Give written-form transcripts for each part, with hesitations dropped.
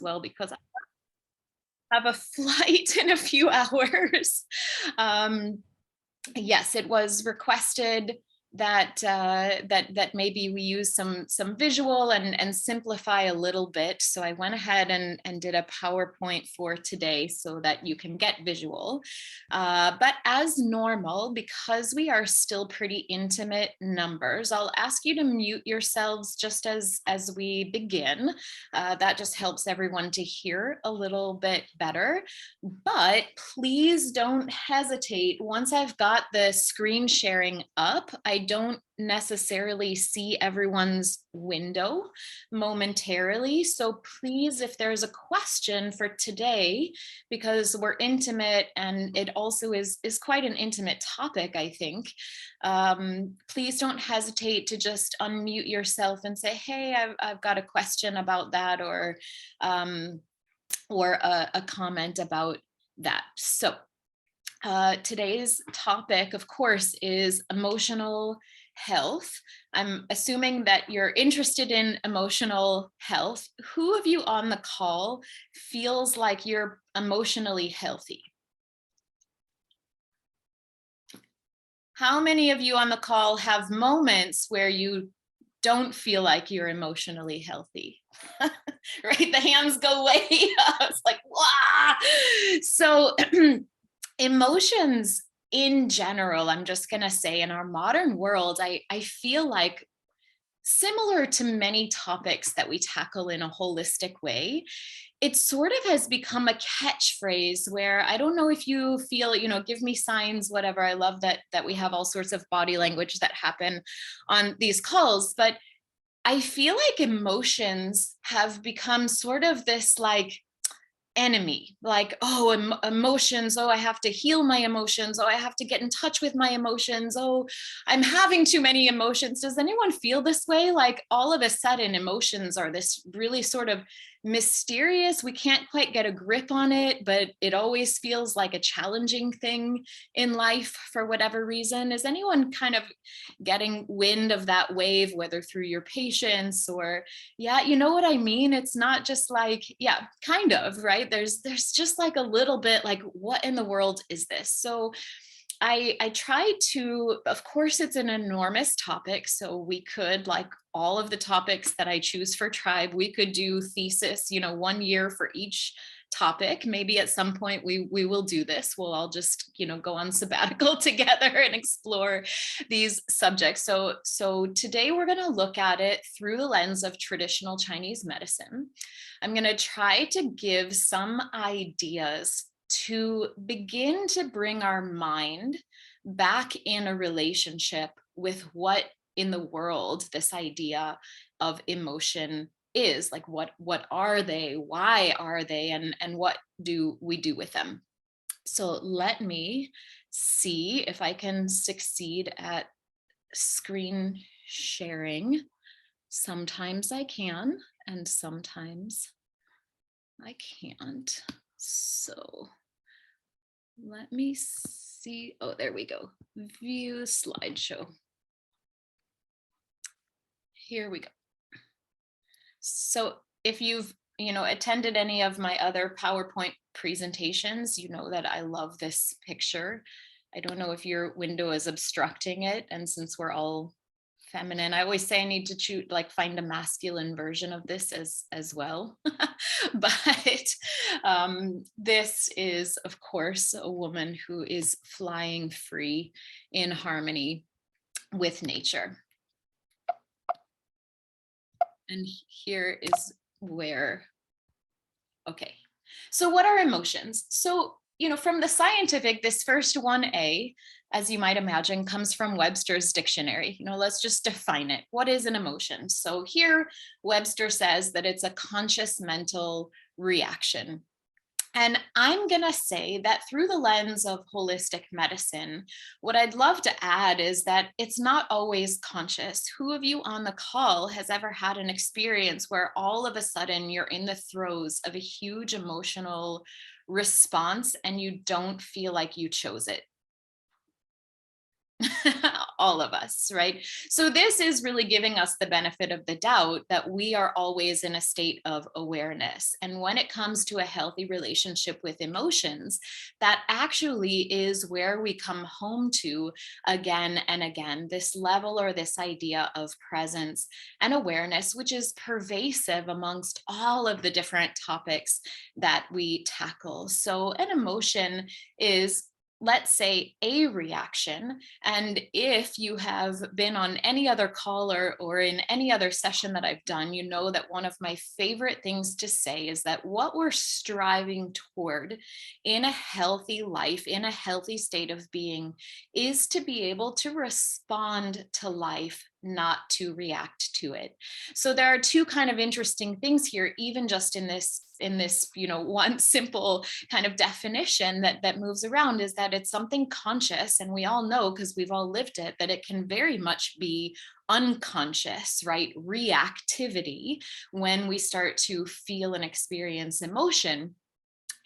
well, because I have a flight in a few hours. Yes, it was requested that that maybe we use some visual and simplify a little bit. So I went ahead and did a PowerPoint for today so that you can get visual. But as normal, because we are still pretty intimate numbers, I'll ask you to mute yourselves just as we begin. That just helps everyone to hear a little bit better. But please don't hesitate. Once I've got the screen sharing up, I don't necessarily see everyone's window momentarily. So please, if there's a question for today, because we're intimate and it also is quite an intimate topic, I think, please don't hesitate to just unmute yourself and say, hey, I've got a question about that, or a comment about that. So today's topic, of course, is emotional health. I'm assuming that you're interested in emotional health. Who of you on the call feels like you're emotionally healthy? How many of you on the call have moments where you don't feel like you're emotionally healthy? Right? The hands go way up. It's like, wow. So emotions in general, I'm just going to say, in our modern world, I feel like, similar to many topics that we tackle in a holistic way, it sort of has become a catchphrase where, I don't know if you feel, give me signs, whatever. I love that we have all sorts of body language that happen on these calls, but I feel like emotions have become sort of this like enemy, like, oh, emotions, oh, I have to heal my emotions, oh, I have to get in touch with my emotions, oh, I'm having too many emotions. Does anyone feel this way? Like all of a sudden emotions are this really sort of mysterious, we can't quite get a grip on it, but it always feels like a challenging thing in life for whatever reason. Is anyone kind of getting wind of that wave, whether through your patients or, yeah, you know what I mean? It's not just like, yeah, kind of, right? There's just like a little bit like, what in the world is this? So I try to, of course, it's an enormous topic. So we could, like all of the topics that I choose for Tribe, we could do thesis, 1 year for each topic. Maybe at some point we will do this. We'll all just, go on sabbatical together and explore these subjects. So today we're going to look at it through the lens of traditional Chinese medicine. I'm going to try to give some ideas to begin to bring our mind back in a relationship with what in the world this idea of emotion is. Like, what are they, why are they, and what do we do with them? So let me see if I can succeed at screen sharing. Sometimes I can and sometimes I can't. So let me see. Oh, there we go. View slideshow. Here we go. So if you've attended any of my other PowerPoint presentations, you know that I love this picture. I don't know if your window is obstructing it, and since we're all feminine, I always say I need to choose, like, find a masculine version of this as well. But this is, of course, a woman who is flying free in harmony with nature. And here is where, okay. So what are emotions? So, from the scientific, this first 1A, as you might imagine, comes from Webster's dictionary. Let's just define it. What is an emotion? So here, Webster says that it's a conscious mental reaction. And I'm going to say that through the lens of holistic medicine, what I'd love to add is that it's not always conscious. Who of you on the call has ever had an experience where all of a sudden you're in the throes of a huge emotional response and you don't feel like you chose it? all of us, right? So this is really giving us the benefit of the doubt that we are always in a state of awareness. And when it comes to a healthy relationship with emotions, that actually is where we come home to again and again, this level or this idea of presence and awareness, which is pervasive amongst all of the different topics that we tackle. So an emotion is, let's say, a reaction. And if you have been on any other call or in any other session that I've done, you know that one of my favorite things to say is that what we're striving toward in a healthy life, in a healthy state of being, is to be able to respond to life, not to react to it. So there are two kind of interesting things here, even just in this one simple kind of definition that moves around, is that it's something conscious, and we all know, because we've all lived it, that it can very much be unconscious, right? Reactivity, when we start to feel and experience emotion,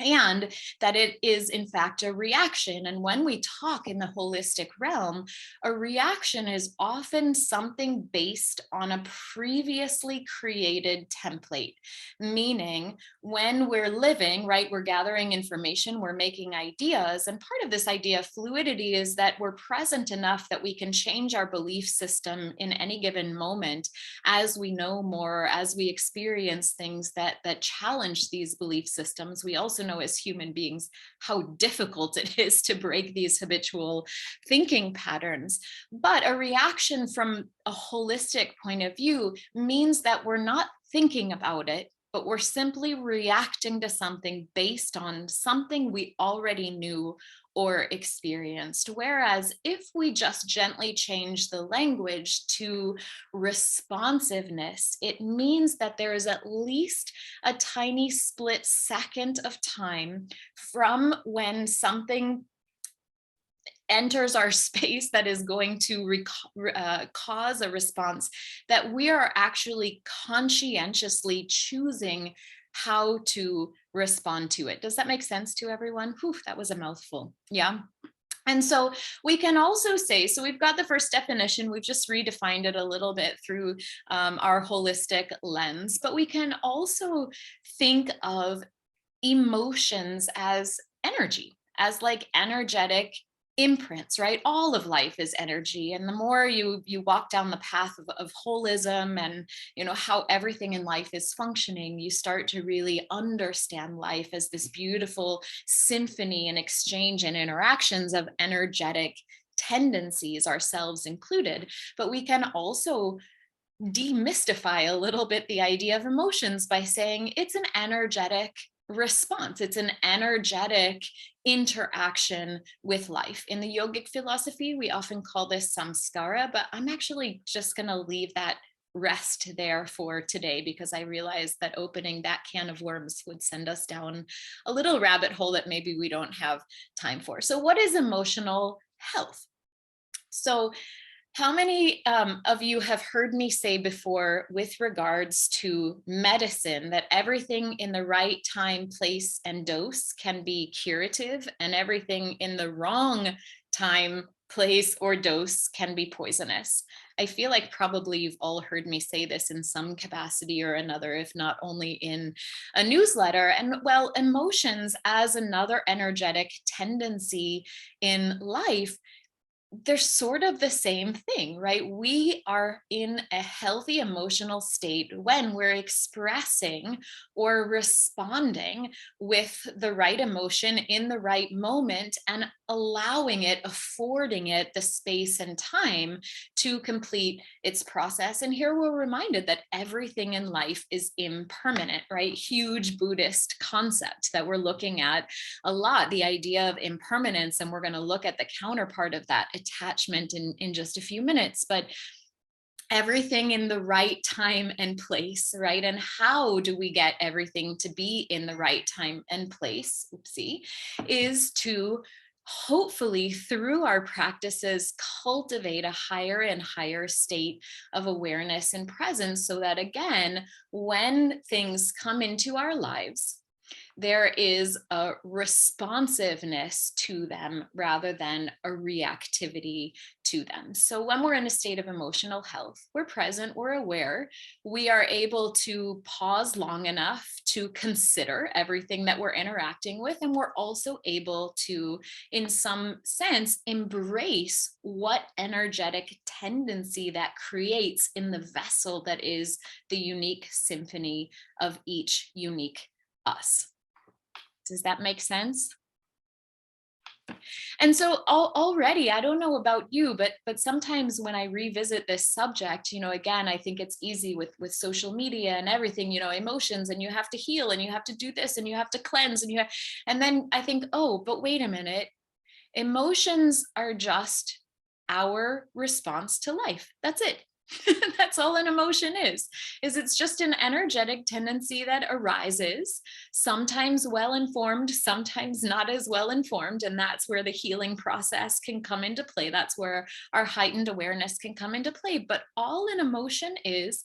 and that it is in fact a reaction. And when we talk in the holistic realm, a reaction is often something based on a previously created template, meaning when we're living, right, we're gathering information, we're making ideas, and part of this idea of fluidity is that we're present enough that we can change our belief system in any given moment as we know more, as we experience things that challenge these belief systems. We also know as human beings how difficult it is to break these habitual thinking patterns. But a reaction from a holistic point of view means that we're not thinking about it, but we're simply reacting to something based on something we already knew or experienced. Whereas if we just gently change the language to responsiveness, it means that there is at least a tiny split second of time from when something enters our space that is going to cause a response, that we are actually conscientiously choosing how to respond to it. Does that make sense to everyone? Whew, that was a mouthful. Yeah. And so we can also say, so we've got the first definition, we've just redefined it a little bit through our holistic lens, but we can also think of emotions as energy, as like energetic imprints, right? All of life is energy. And the more you walk down the path of holism and how everything in life is functioning, you start to really understand life as this beautiful symphony and exchange and interactions of energetic tendencies, ourselves included. But we can also demystify a little bit the idea of emotions by saying it's an energetic response. It's an energetic interaction with life. In the yogic philosophy, we often call this samskara, but I'm actually just going to leave that rest there for today, because I realized that opening that can of worms would send us down a little rabbit hole that maybe we don't have time for. So what is emotional health? So how many of you have heard me say before, with regards to medicine, that everything in the right time, place, and dose can be curative, and everything in the wrong time, place, or dose can be poisonous? I feel like probably you've all heard me say this in some capacity or another, if not only in a newsletter. And well, emotions as another energetic tendency in life, they're sort of the same thing, right? We are in a healthy emotional state when we're expressing or responding with the right emotion in the right moment, and allowing it, affording it the space and time to complete its process. And here we're reminded that everything in life is impermanent, right? Huge Buddhist concept that we're looking at a lot, the idea of impermanence. And we're going to look at the counterpart of that, attachment, in just a few minutes. But everything in the right time and place, right? And how do we get everything to be in the right time and place, oopsie, is to hopefully through our practices cultivate a higher and higher state of awareness and presence, so that again, when things come into our lives, There is a responsiveness to them rather than a reactivity to them. So when we're in a state of emotional health, we're present, we're aware, we are able to pause long enough to consider everything that we're interacting with. And we're also able to, in some sense, embrace what energetic tendency that creates in the vessel that is the unique symphony of each unique us. Does that make sense? And so already, I don't know about you, but sometimes when I revisit this subject, again, I think it's easy with social media and everything, emotions, and you have to heal, and you have to do this, and you have to cleanse, and then I think, oh, but wait a minute, emotions are just our response to life. That's it. That's all an emotion is it's just an energetic tendency that arises, sometimes well informed, sometimes not as well informed, and that's where the healing process can come into play. That's where our heightened awareness can come into play. But all an emotion is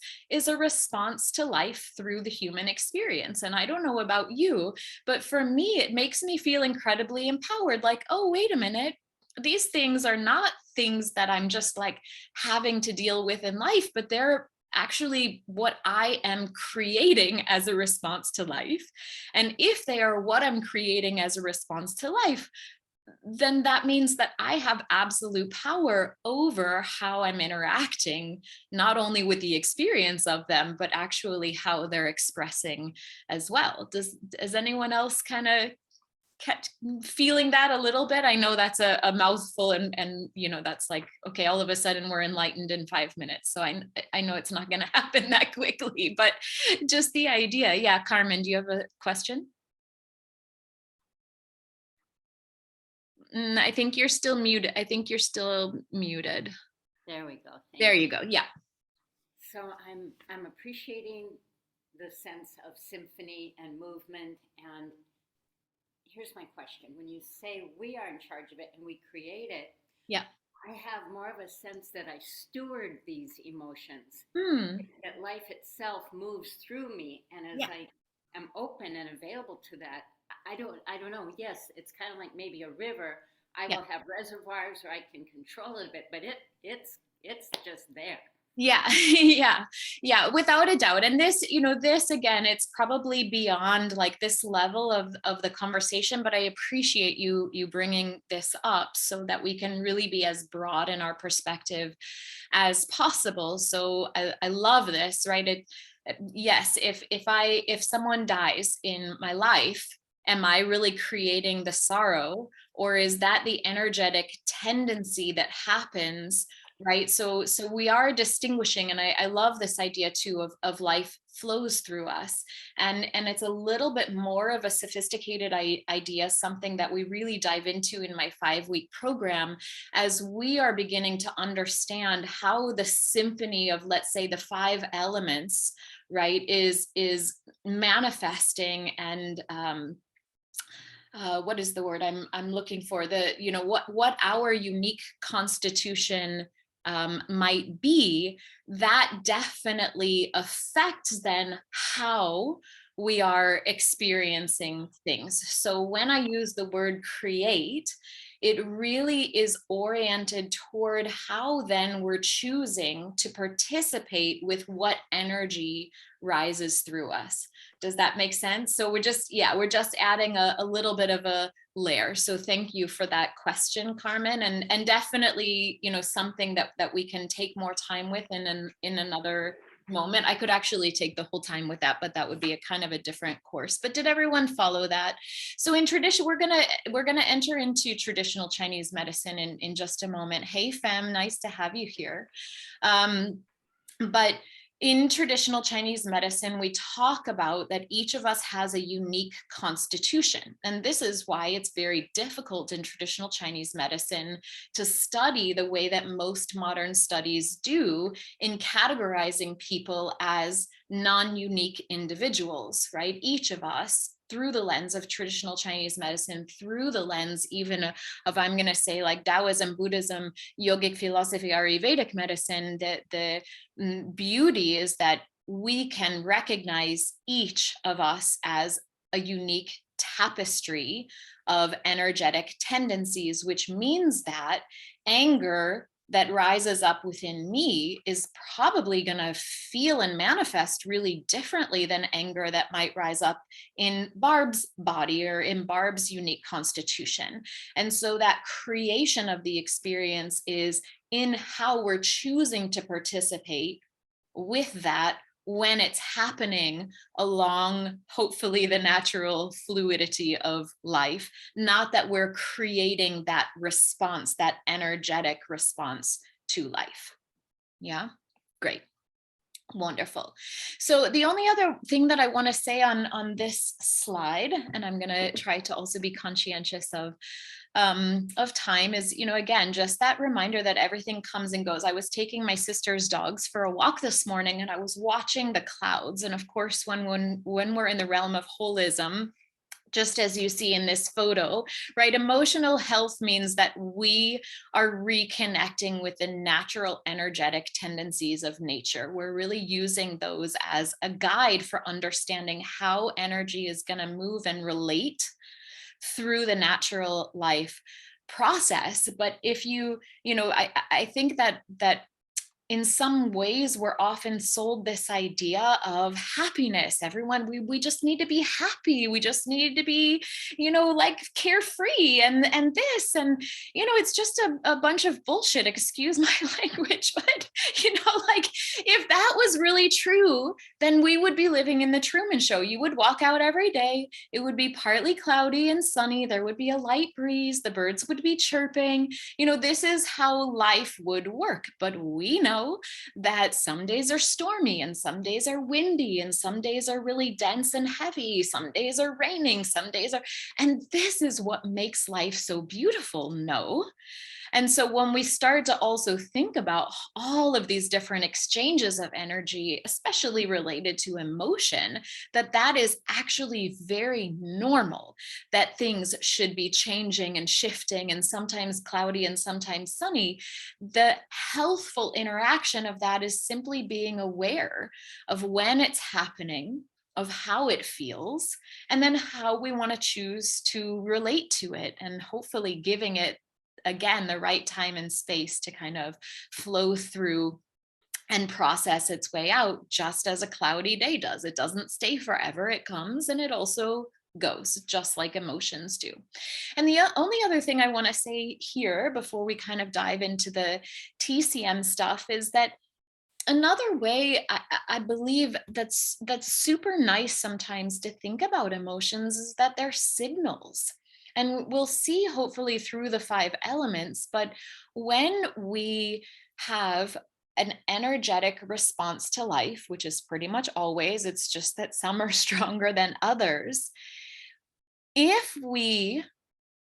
a response to life through the human experience. And I don't know about you, but for me, it makes me feel incredibly empowered. Like, oh, wait a minute, these things are not things that I'm just like having to deal with in life, but they're actually what I am creating as a response to life. And if they are what I'm creating as a response to life, then that means that I have absolute power over how I'm interacting, not only with the experience of them, but actually how they're expressing as well. Does anyone else kind of kept feeling that a little bit? I know that's a mouthful, and that's like, okay, all of a sudden we're enlightened in 5 minutes. So I know it's not going to happen that quickly, but just the idea. Yeah, Carmen, do you have a question? I think you're still muted. I think you're still muted. There we go. There Thank you you. go. Yeah. So I'm appreciating the sense of symphony and movement. And here's my question: when you say we are in charge of it and we create it, Yeah. I have more of a sense that I steward these emotions, Hmm. that life itself moves through me, and as Yeah. I am open and available to that, I don't know. Yes, it's kind of like maybe a river. I Yeah. will have reservoirs, or I can control it a bit, but it's just there. Yeah. Yeah. Yeah, without a doubt. And this again, it's probably beyond like this level of the conversation, but I appreciate you bringing this up so that we can really be as broad in our perspective as possible. So I love this, right? Yes, if someone dies in my life, am I really creating the sorrow, or is that the energetic tendency that happens, right? So we are distinguishing, and I love this idea too of life flows through us, and it's a little bit more of a sophisticated idea, something that we really dive into in my 5-week program, as we are beginning to understand how the symphony of, let's say, the 5 elements, right, is manifesting. And what is the word I'm looking for? What our unique constitution might be, that definitely affects then how we are experiencing things. So when I use the word create, it really is oriented toward how then we're choosing to participate with what energy rises through us. Does that make sense? So we're just adding a little bit of a layer. So thank you for that question, Carmen, and definitely, something that we can take more time with in another moment. I could actually take the whole time with that, but that would be a kind of a different course. But did everyone follow that? So in tradition, we're gonna enter into traditional Chinese medicine in just a moment. Hey, Fem, nice to have you here. But in traditional Chinese medicine, we talk about that each of us has a unique constitution. And this is why it's very difficult in traditional Chinese medicine to study the way that most modern studies do, in categorizing people as non-unique individuals, right? Each of us, through the lens of traditional Chinese medicine, through the lens even of, I'm going to say, like Taoism, Buddhism, yogic philosophy, Ayurvedic medicine, the beauty is that we can recognize each of us as a unique tapestry of energetic tendencies, which means that anger that rises up within me is probably going to feel and manifest really differently than anger that might rise up in Barb's body or in Barb's unique constitution. And so that creation of the experience is in how we're choosing to participate with that when it's happening along, hopefully, the natural fluidity of life, not that we're creating that response, that energetic response to life. Yeah, great. Wonderful. So the only other thing that I want to say on this slide, and I'm going to try to also be conscientious of time, is, again, just that reminder that everything comes and goes. I was taking my sister's dogs for a walk this morning, and I was watching the clouds. And of course, when we're in the realm of holism, just as you see in this photo, right? Emotional health means that we are reconnecting with the natural energetic tendencies of nature. We're really using those as a guide for understanding how energy is going to move and relate through the natural life process. But if I think that in some ways, we're often sold this idea of happiness. Everyone, we just need to be happy. We just need to be, like carefree and this. And, it's just a bunch of bullshit, excuse my language. But, like if that was really true, then we would be living in the Truman Show. You would walk out every day. It would be partly cloudy and sunny. There would be a light breeze. The birds would be chirping. This is how life would work. But we know that some days are stormy and some days are windy and some days are really dense and heavy. Some days are raining, and this is what makes life so beautiful, no? And so when we start to also think about all of these different exchanges of energy, especially related to emotion, that is actually very normal, that things should be changing and shifting and sometimes cloudy and sometimes sunny. The healthful interaction of that is simply being aware of when it's happening, of how it feels, and then how we want to choose to relate to it, and hopefully giving it, again, the right time and space to kind of flow through and process its way out, just as a cloudy day does. It doesn't stay forever. It comes and it also goes, just like emotions do. And the only other thing I want to say here before we kind of dive into the TCM stuff is that another way I believe that's super nice sometimes to think about emotions is that they're signals. And we'll see hopefully through the 5 elements, but when we have an energetic response to life, which is pretty much always, it's just that some are stronger than others. If we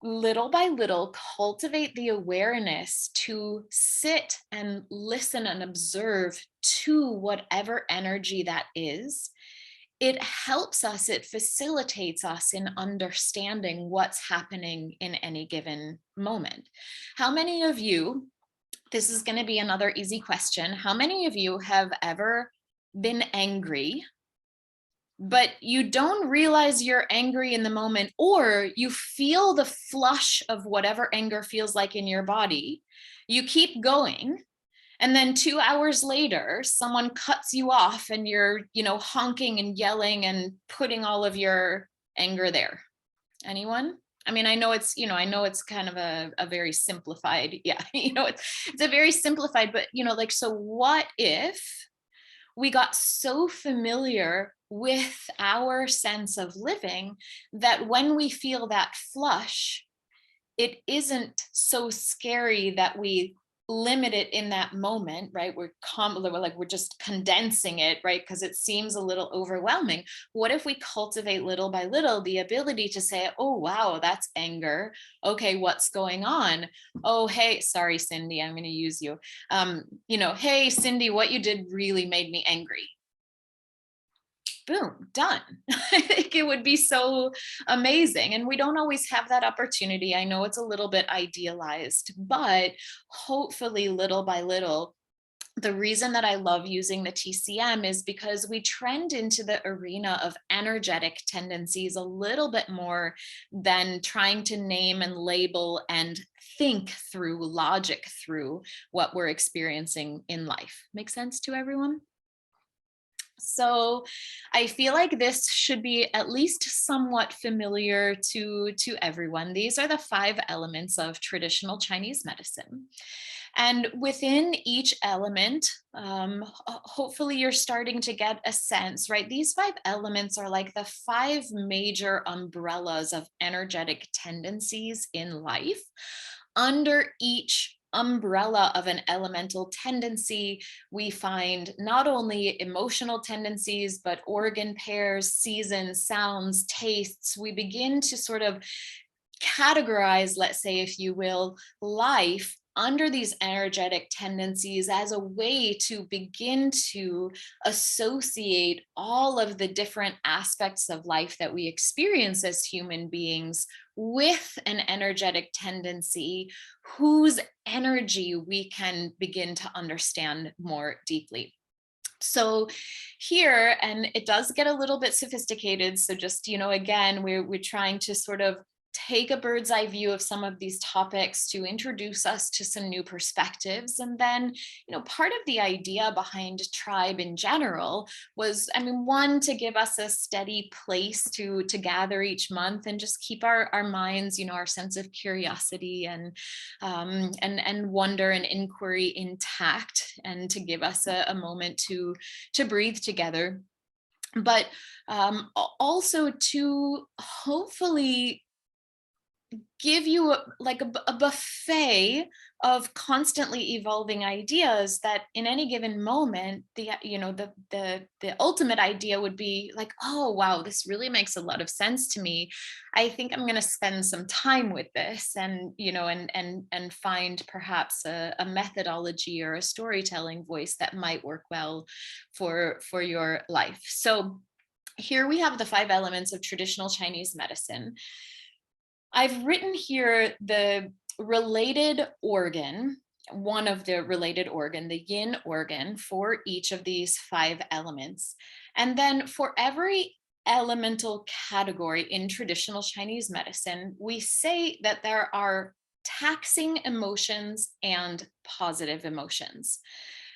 little by little cultivate the awareness to sit and listen and observe to whatever energy that is, it helps us, it facilitates us in understanding what's happening in any given moment. How many of you, this is going to be another easy question, how many of you have ever been angry, but you don't realize you're angry in the moment, or you feel the flush of whatever anger feels like in your body, you keep going, and then 2 hours later, someone cuts you off and you're, honking and yelling and putting all of your anger there? Anyone? I mean, I know it's kind of a very simplified, yeah, it's a very simplified, but, so what if we got so familiar with our sense of living that when we feel that flush, it isn't so scary that we limit it in that moment, right? We're just condensing it, right? Because it seems a little overwhelming. What if we cultivate little by little the ability to say, oh, wow, that's anger. Okay, what's going on? Oh, hey, sorry, Cindy, I'm going to use you. Hey, Cindy, what you did really made me angry. Boom, done. I think it would be so amazing. And we don't always have that opportunity. I know it's a little bit idealized, but hopefully little by little, The reason that I love using the TCM is because we trend into the arena of energetic tendencies a little bit more than trying to name and label and think through, logic through what we're experiencing in life. Make sense to everyone? So I feel like this should be at least somewhat familiar to everyone. These are the 5 elements of traditional Chinese medicine. And within each element, hopefully you're starting to get a sense, right? These 5 elements are like the 5 major umbrellas of energetic tendencies in life. Under each umbrella of an elemental tendency, we find not only emotional tendencies, but organ pairs, seasons, sounds, tastes. We begin to sort of categorize, let's say, if you will, life under these energetic tendencies as a way to begin to associate all of the different aspects of life that we experience as human beings with an energetic tendency whose energy we can begin to understand more deeply. So here, and it does get a little bit sophisticated, so just, again, we're trying to sort of take a bird's eye view of some of these topics to introduce us to some new perspectives. And then, part of the idea behind tribe in general was, I mean, one, to give us a steady place to gather each month and just keep our minds, our sense of curiosity and wonder and inquiry intact, and to give us a moment to breathe together, but also to hopefully give you a buffet of constantly evolving ideas that in any given moment, the ultimate idea would be like, oh wow, this really makes a lot of sense to me. I think I'm going to spend some time with this, and and find perhaps a methodology or a storytelling voice that might work well for your life. So here we have the 5 elements of traditional Chinese medicine. I've written here the related organ, one of the related organ, the yin organ, for each of these 5 elements. And then for every elemental category in traditional Chinese medicine, we say that there are taxing emotions and positive emotions.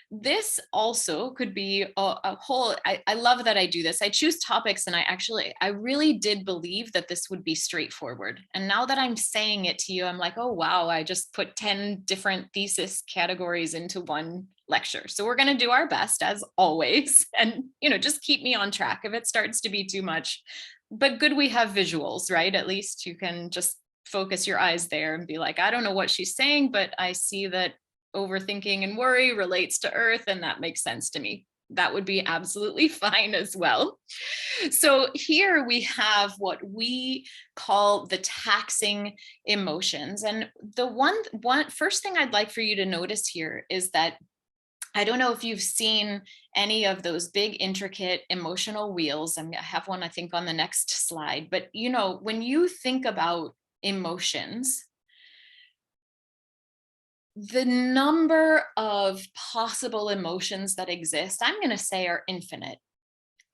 This also could be a whole, I love that I do this. I choose topics, and I really did believe that this would be straightforward. And now that I'm saying it to you, I'm like, oh wow, I just put 10 different thesis categories into one lecture. So we're going to do our best as always. And, just keep me on track if it starts to be too much. But good we have visuals, right? At least you can just focus your eyes there and be like, I don't know what she's saying, but I see that overthinking and worry relates to earth, and that makes sense to me. That would be absolutely fine as well. So here we have what we call the taxing emotions. And the one first thing I'd like for you to notice here is that I don't know if you've seen any of those big intricate emotional wheels. I have one, I think, on the next slide. But when you think about emotions, the number of possible emotions that exist, I'm going to say, are infinite,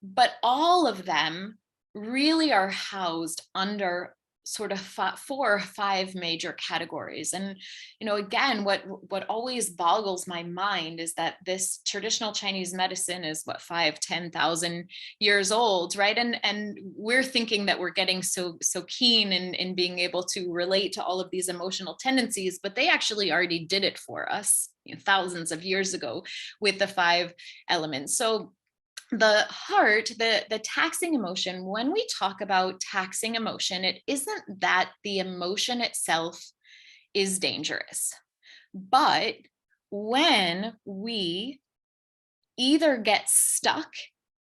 but all of them really are housed under sort of 4 or 5 major categories. And again, what always boggles my mind is that this traditional Chinese medicine is what, 5-10,000 years old, right? And we're thinking that we're getting so keen in being able to relate to all of these emotional tendencies, but they actually already did it for us, thousands of years ago, with the 5 elements. So the heart, the taxing emotion, when we talk about taxing emotion, it isn't that the emotion itself is dangerous, but when we either get stuck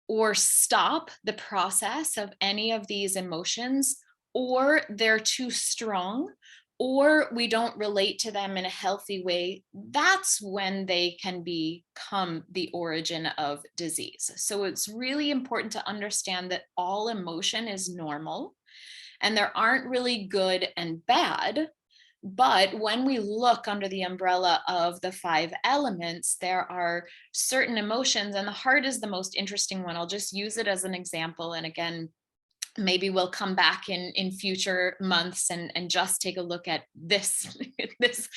or stop the process of any of these emotions, or they're too strong, or we don't relate to them in a healthy way, that's when they can become the origin of disease. So it's really important to understand that all emotion is normal and there aren't really good and bad. But when we look under the umbrella of the five elements, there are certain emotions, and the heart is the most interesting one. I'll just use it as an example. And again, maybe we'll come back in future months and just take a look at this, this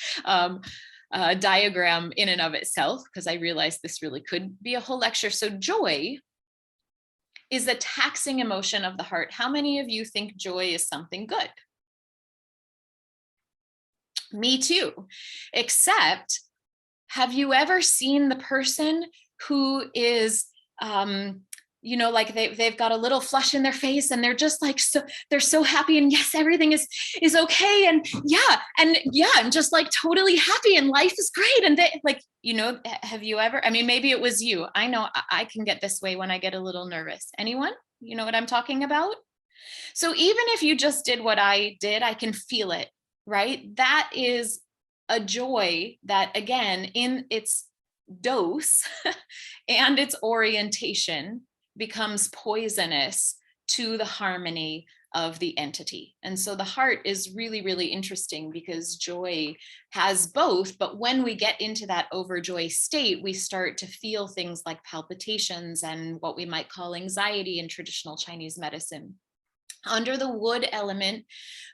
diagram in and of itself, because I realized this really could be a whole lecture. So joy is a taxing emotion of the heart. How many of you think joy is something good? Me too. Except, have you ever seen the person who is, like they've got a little flush in their face and they're just like, so they're so happy, and yes, everything is okay, and yeah, I'm just like totally happy and life is great. And they like, have you ever, I mean, maybe it was you. I know I can get this way when I get a little nervous. Anyone? You know what I'm talking about? So even if you just did what I did, I can feel it, right? That is a joy that, again, in its dose and its orientation, becomes poisonous to the harmony of the entity. And so the heart is really, really interesting because joy has both. But when we get into that overjoy state, we start to feel things like palpitations and what we might call anxiety in traditional Chinese medicine. Under the wood element,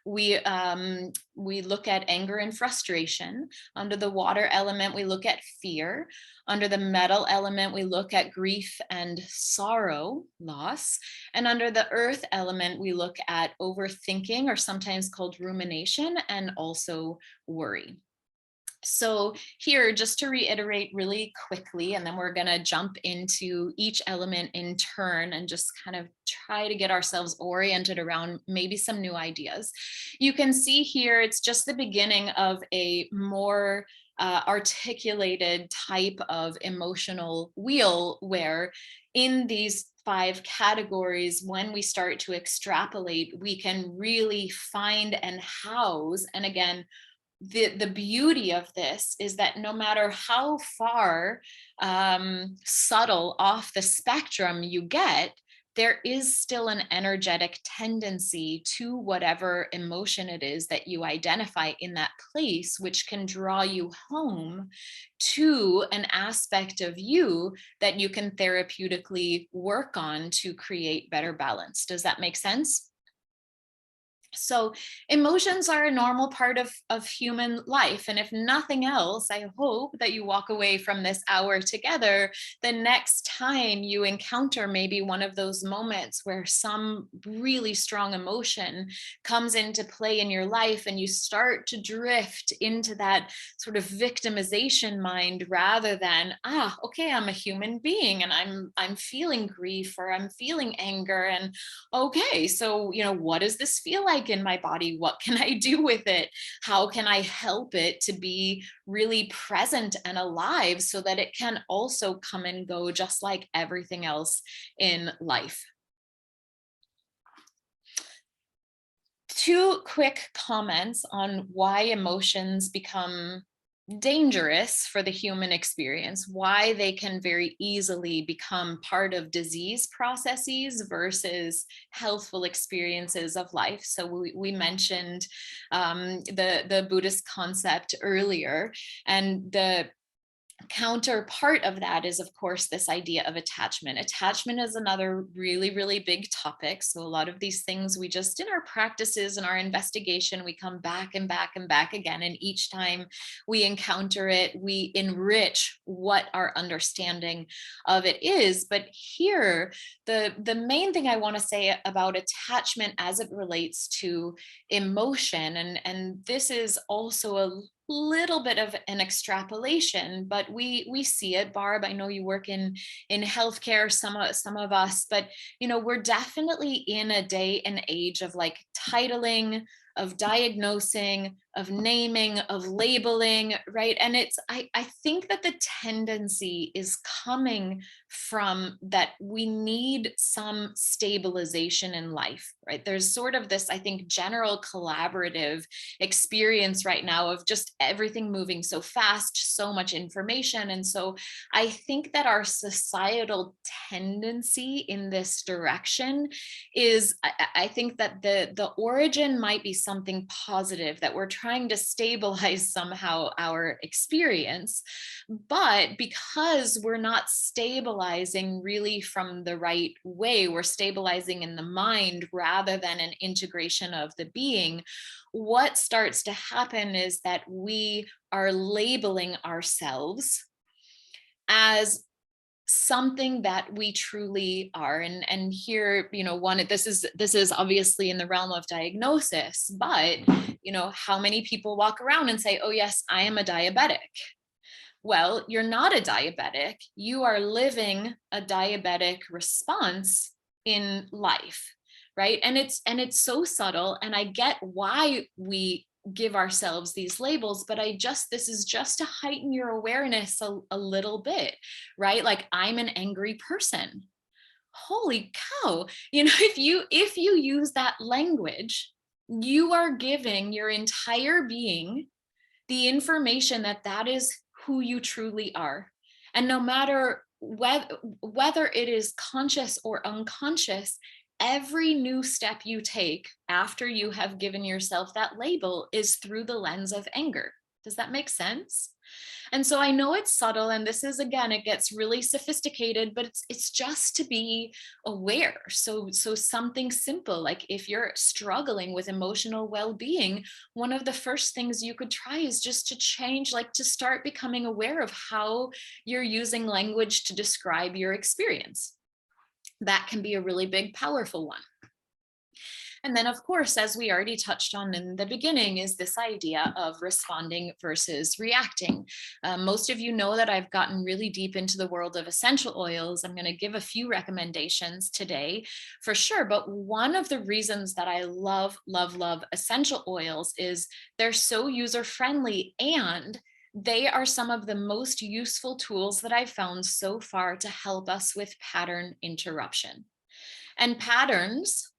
we look at anger and frustration. Under the water element, we look at fear. Under the metal element, we look at grief and sorrow, loss. And under the earth element, we look at overthinking, or sometimes called rumination, and also worry. So here, just to reiterate really quickly, and then we're going to jump into each element in turn and just kind of try to get ourselves oriented around maybe some new ideas. You can see here, it's just the beginning of a more articulated type of emotional wheel, where in these five categories, when we start to extrapolate, we can really find and house. And again, the beauty of this is that no matter how far subtle off the spectrum you get, there is still an energetic tendency to whatever emotion it is that you identify in that place, which can draw you home to an aspect of you that you can therapeutically work on to create better balance. Does that make sense? So emotions are a normal part of human life. And if nothing else, I hope that you walk away from this hour together the next time you encounter maybe one of those moments where some really strong emotion comes into play in your life, and you start to drift into that sort of victimization mind, rather than, okay, I'm a human being and I'm feeling grief, or I'm feeling anger, and okay, so, what does this feel like in my body? What can I do with it? How can I help it to be really present and alive so that it can also come and go just like everything else in life? Two quick comments on why emotions become dangerous for the human experience, why they can very easily become part of disease processes versus healthful experiences of life. So we mentioned the Buddhist concept earlier, and the counterpart of that is, of course, this idea of attachment. Attachment is another really, really big topic. So a lot of these things, we just, in our practices and our investigation, we come back and back and back again. And each time we encounter it, we enrich what our understanding of it is. But here, the main thing I want to say about attachment as it relates to emotion, and this is also a little bit of an extrapolation, but we see it. Barb, I know you work in healthcare, some of us, but we're definitely in a day and age of like titling, of diagnosing, of naming, of labeling, right? And I think that the tendency is coming from that we need some stabilization in life, right? There's sort of this, I think, general collaborative experience right now of just everything moving so fast, so much information. And so I think that our societal tendency in this direction is, I think that the origin might be something positive, that we're trying to stabilize somehow our experience. But because we're not stabilizing really from the right way, we're stabilizing in the mind rather than an integration of the being, what starts to happen is that we are labeling ourselves as something that we truly are. And here, this is obviously in the realm of diagnosis, but how many people walk around and say, oh yes, I am a diabetic? Well, you're not a diabetic, you are living a diabetic response in life, right? And it's so subtle, and I get why we give ourselves these labels, but this is just to heighten your awareness a little bit, right? Like, I'm an angry person. Holy cow. If you use that language, you are giving your entire being the information that that is who you truly are. And no matter whether it is conscious or unconscious, every new step you take after you have given yourself that label is through the lens of anger. Does that make sense? And so I know it's subtle, and this is, again, it gets really sophisticated, but it's just to be aware. So something simple, like if you're struggling with emotional well-being, one of the first things you could try is just to change, like to start becoming aware of how you're using language to describe your experience. That can be a really big, powerful one. And then, of course, as we already touched on in the beginning, is this idea of responding versus reacting. Most of you know that I've gotten really deep into the world of essential oils. I'm going to give a few recommendations today for sure. But one of the reasons that I love, love, love essential oils is they're so user-friendly, and they are some of the most useful tools that I've found so far to help us with pattern interruption. And patterns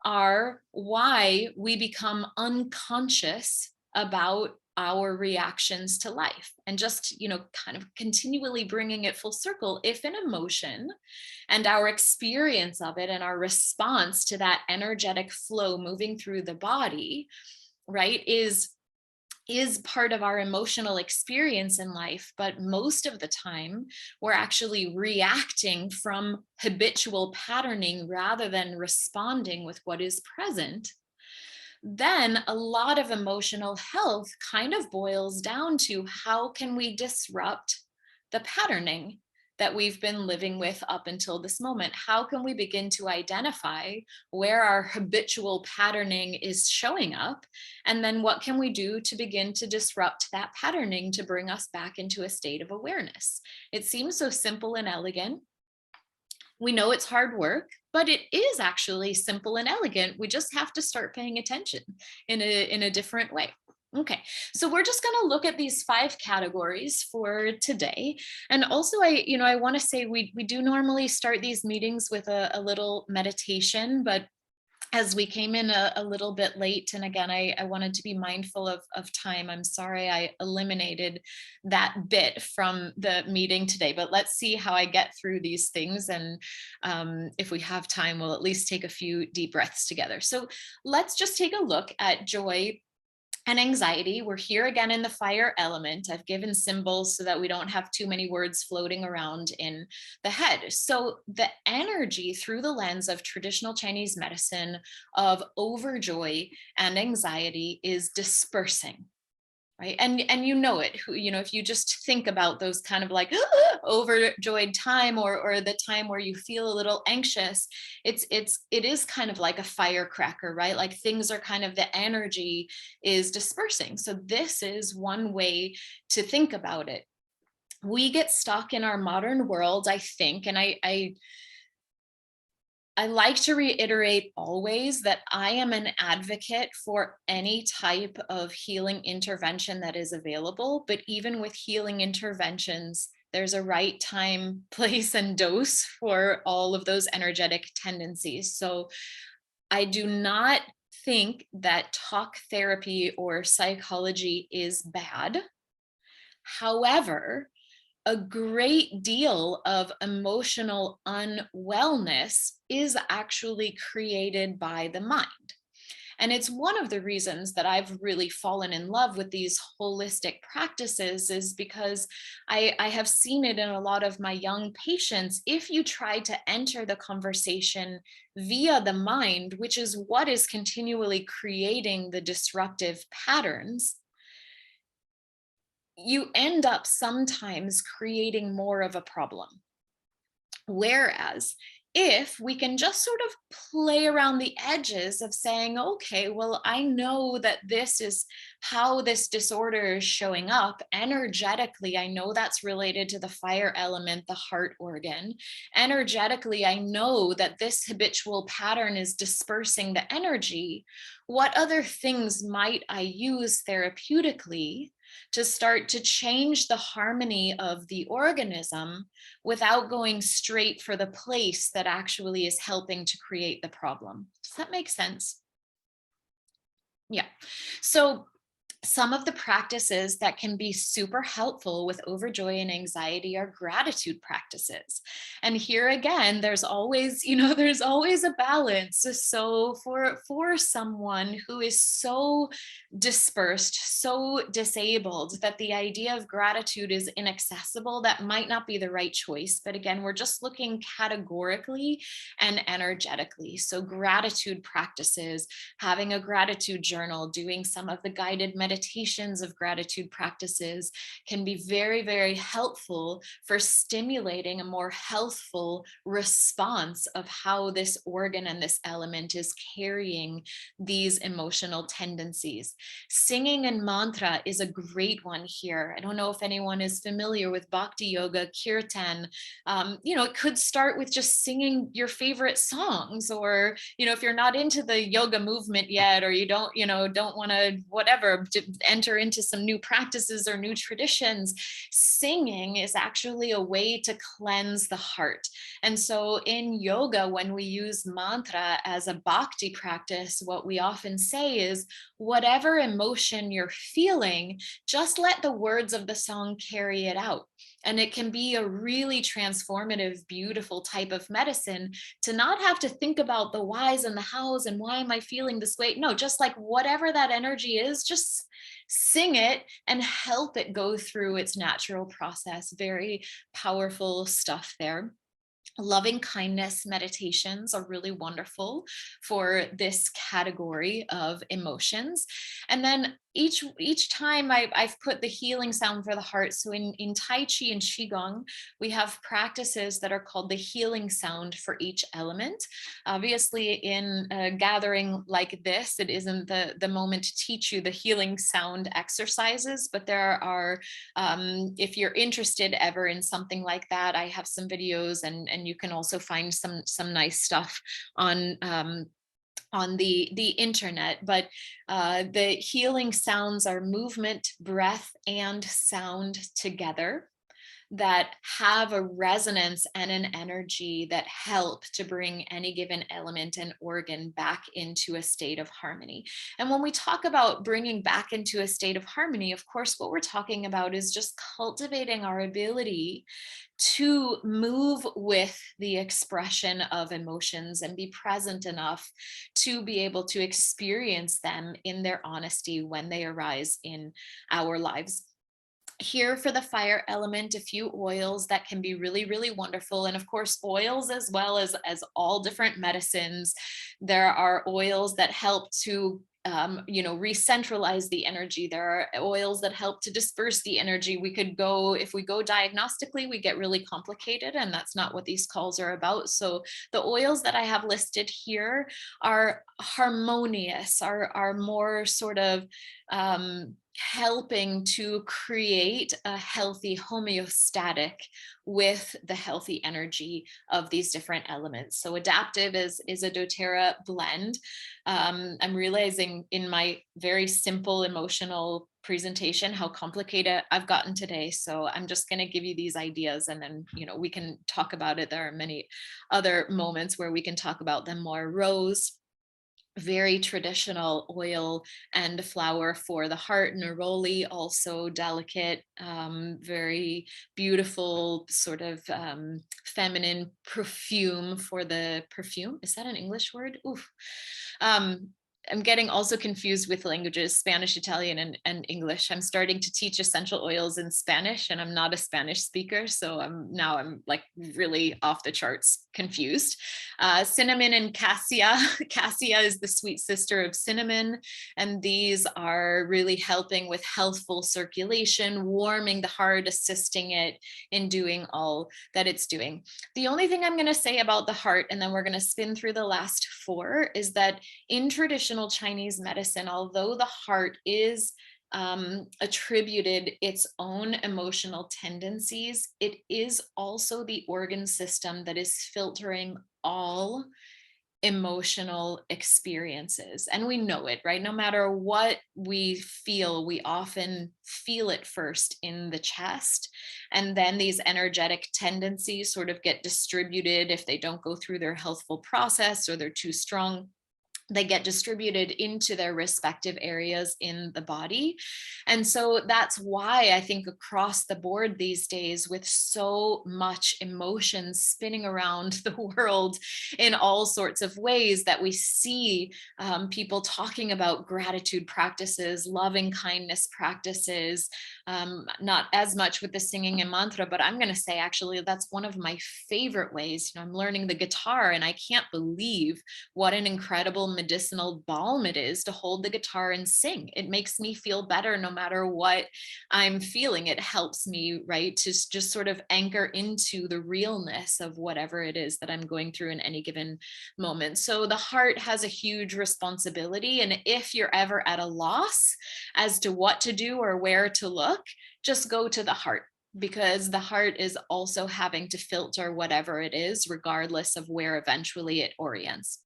are why we become unconscious about our reactions to life. And just, kind of continually bringing it full circle, if an emotion and our experience of it and our response to that energetic flow moving through the body, right, is part of our emotional experience in life, but most of the time we're actually reacting from habitual patterning rather than responding with what is present, then a lot of emotional health kind of boils down to how can we disrupt the patterning that we've been living with up until this moment? How can we begin to identify where our habitual patterning is showing up? And then what can we do to begin to disrupt that patterning to bring us back into a state of awareness? It seems so simple and elegant. We know it's hard work, but it is actually simple and elegant. We just have to start paying attention in a different way. Okay, so we're just going to look at these 5 categories for today. And also, I want to say we do normally start these meetings with a little meditation, but as we came in a little bit late, and again, I wanted to be mindful of time. I'm sorry I eliminated that bit from the meeting today, but let's see how I get through these things. And if we have time, we'll at least take a few deep breaths together. So let's just take a look at joy and anxiety. We're here again in the fire element. I've given symbols so that we don't have too many words floating around in the head. So the energy through the lens of traditional Chinese medicine of overjoy and anxiety is dispersing. Right. And it, if you just think about those kind of like overjoyed time, or the time where you feel a little anxious, it is kind of like a firecracker, right? Like things are kind of, the energy is dispersing. So this is one way to think about it. We get stuck in our modern world, I think, and I like to reiterate always that I am an advocate for any type of healing intervention that is available. But even with healing interventions, there's a right time, place, and dose for all of those energetic tendencies. So I do not think that talk therapy or psychology is bad. However, a great deal of emotional unwellness is actually created by the mind. And it's one of the reasons that I've really fallen in love with these holistic practices, is because I have seen it in a lot of my young patients. If you try to enter the conversation via the mind, which is what is continually creating the disruptive patterns, you end up sometimes creating more of a problem. Whereas if we can just sort of play around the edges of saying, okay, well, I know that this is how this disorder is showing up energetically. I know that's related to the fire element, the heart organ. Energetically, I know that this habitual pattern is dispersing the energy. What other things might I use therapeutically to start to change the harmony of the organism without going straight for the place that actually is helping to create the problem? Does that make sense? Yeah. So some of the practices that can be super helpful with overjoy and anxiety are gratitude practices. And here again, there's always, there's always a balance. So for someone who is so dispersed, so disabled that the idea of gratitude is inaccessible, that might not be the right choice. But again, we're just looking categorically and energetically. So gratitude practices, having a gratitude journal, doing some of the guided meditations of gratitude practices can be very, very helpful for stimulating a more healthful response of how this organ and this element is carrying these emotional tendencies. Singing and mantra is a great one here. I don't know if anyone is familiar with Bhakti Yoga, Kirtan. It could start with just singing your favorite songs, or, if you're not into the yoga movement yet, or you don't want to, whatever, to enter into some new practices or new traditions, singing is actually a way to cleanse the heart. And so in yoga, when we use mantra as a bhakti practice, what we often say is, whatever emotion you're feeling, just let the words of the song carry it out. And it can be a really transformative, beautiful type of medicine to not have to think about the whys and the hows and why am I feeling this way. No, just like whatever that energy is, just sing it and help it go through its natural process. Very powerful stuff there. Loving kindness meditations are really wonderful for this category of emotions. And then each time I've put the healing sound for the heart. So in Tai Chi and Qigong, we have practices that are called the healing sound for each element. Obviously, in a gathering like this, it isn't the moment to teach you the healing sound exercises, but there are, if you're interested ever in something like that, I have some videos, and you can also find some nice stuff on the internet. But the healing sounds are movement, breath, and sound together that have a resonance and an energy that help to bring any given element and organ back into a state of harmony. And when we talk about bringing back into a state of harmony, of course, what we're talking about is just cultivating our ability to move with the expression of emotions and be present enough to be able to experience them in their honesty when they arise in our lives. Here for the fire element, a few oils that can be really, really wonderful. And of course, oils as well as all different medicines. There are oils that help to re-centralize the energy. There are oils that help to disperse the energy. If we go diagnostically, we get really complicated, and that's not what these calls are about. So the oils that I have listed here are harmonious, are more sort of helping to create a healthy homeostatic with the healthy energy of these different elements. So adaptive is a doTERRA blend. I'm realizing in my very simple emotional presentation how complicated I've gotten today. So I'm just going to give you these ideas, and then we can talk about it. There are many other moments where we can talk about them more. Rose, very traditional oil and flower for the heart. Neroli, also delicate, very beautiful sort of feminine perfume for the perfume. Is that an English word? Oof. I'm getting also confused with languages, Spanish, Italian, and English. I'm starting to teach essential oils in Spanish, and I'm not a Spanish speaker. So I'm like really off the charts confused. Cinnamon and cassia. Cassia is the sweet sister of cinnamon. And these are really helping with healthful circulation, warming the heart, assisting it in doing all that it's doing. The only thing I'm going to say about the heart, and then we're going to spin through the last four, is that in traditional Chinese medicine, although the heart is attributed its own emotional tendencies, it is also the organ system that is filtering all emotional experiences. And we know it, right? No matter what we feel, we often feel it first in the chest. And then these energetic tendencies sort of get distributed if they don't go through their healthful process or they're too strong. They get distributed into their respective areas in the body. And so that's why I think across the board these days, with so much emotion spinning around the world in all sorts of ways, that we see people talking about gratitude practices, loving kindness practices, not as much with the singing and mantra, but I'm going to say actually that's one of my favorite ways. I'm learning the guitar, and I can't believe what an incredible medicinal balm it is to hold the guitar and sing. It makes me feel better no matter what I'm feeling. It helps me, right, to just sort of anchor into the realness of whatever it is that I'm going through in any given moment. So the heart has a huge responsibility. And if you're ever at a loss as to what to do or where to look, just go to the heart, because the heart is also having to filter whatever it is, regardless of where eventually it orients.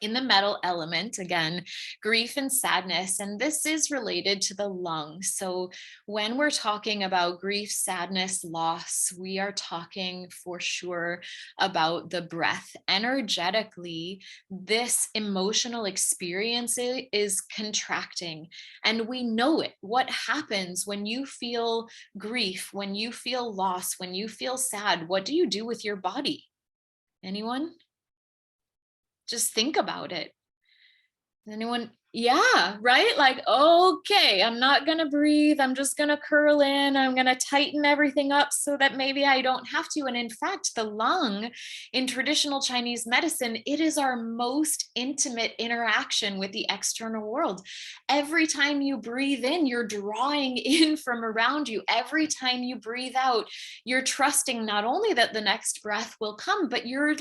In the metal element, again, grief and sadness, and this is related to the lungs. So when we're talking about grief, sadness, loss, we are talking for sure about the breath. Energetically, this emotional experience is contracting, and we know it. What happens when you feel grief, when you feel loss, when you feel sad? What do you do with your body? Anyone? Just think about it. Anyone? Yeah, right? Like, okay, I'm not going to breathe. I'm just going to curl in. I'm going to tighten everything up so that maybe I don't have to. And in fact, the lung in traditional Chinese medicine, it is our most intimate interaction with the external world. Every time you breathe in, you're drawing in from around you. Every time you breathe out, you're trusting not only that the next breath will come, but you're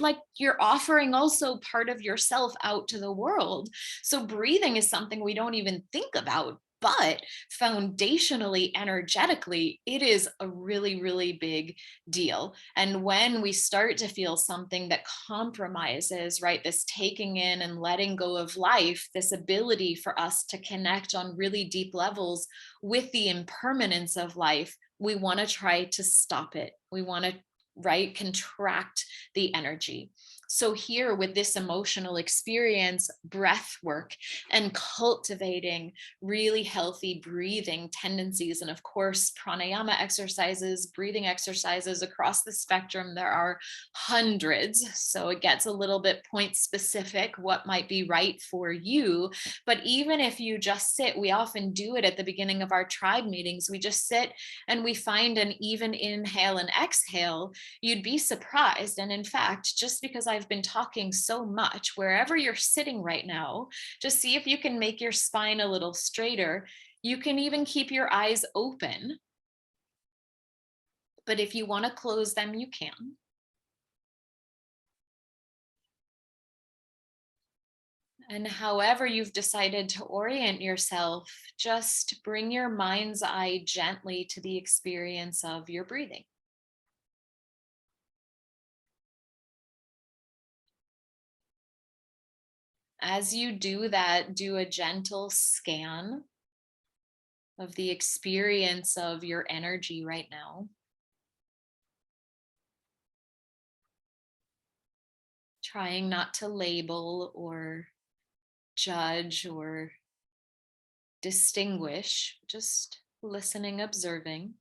offering also part of yourself out to the world. So breathing is something we don't even think about, but foundationally, energetically, it is a really, really big deal. And when we start to feel something that compromises, right, this taking in and letting go of life, this ability for us to connect on really deep levels with the impermanence of life, we want to try to stop it. We want to, right, contract the energy. So here with this emotional experience, breath work and cultivating really healthy breathing tendencies, and of course, pranayama exercises, breathing exercises across the spectrum, there are hundreds. So it gets a little bit point specific what might be right for you. But even if you just sit, we often do it at the beginning of our tribe meetings. We just sit and we find an even inhale and exhale. You'd be surprised. And in fact, just because I've been talking so much, wherever you're sitting right now, just see if you can make your spine a little straighter. You can even keep your eyes open. But if you want to close them, you can. And however you've decided to orient yourself, just bring your mind's eye gently to the experience of your breathing. As you do that, do a gentle scan of the experience of your energy right now. Trying not to label or judge or distinguish, just listening, observing.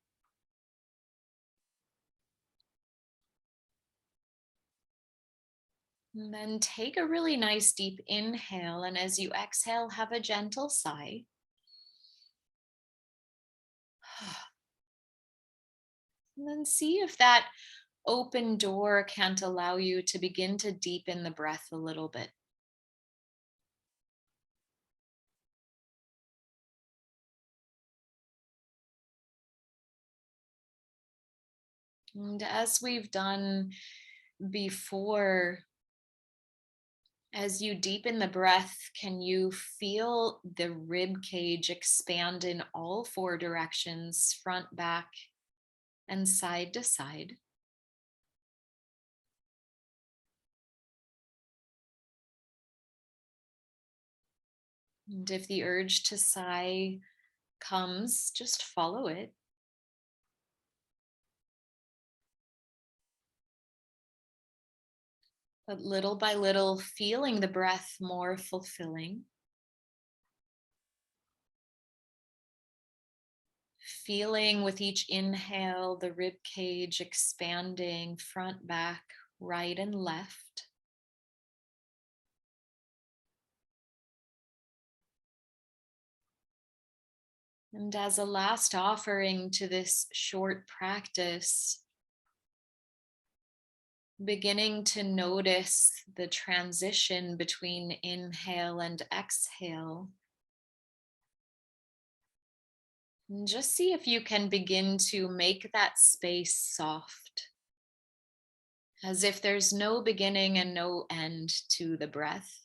And then take a really nice deep inhale. And as you exhale, have a gentle sigh. And then see if that open door can't allow you to begin to deepen the breath a little bit. And as we've done before, as you deepen the breath, can you feel the rib cage expand in all four directions, front, back, and side to side? And if the urge to sigh comes, just follow it. But little by little, feeling the breath more fulfilling. Feeling with each inhale the rib cage expanding front, back, right, and left. And as a last offering to this short practice, beginning to notice the transition between inhale and exhale. And just see if you can begin to make that space soft, as if there's no beginning and no end to the breath.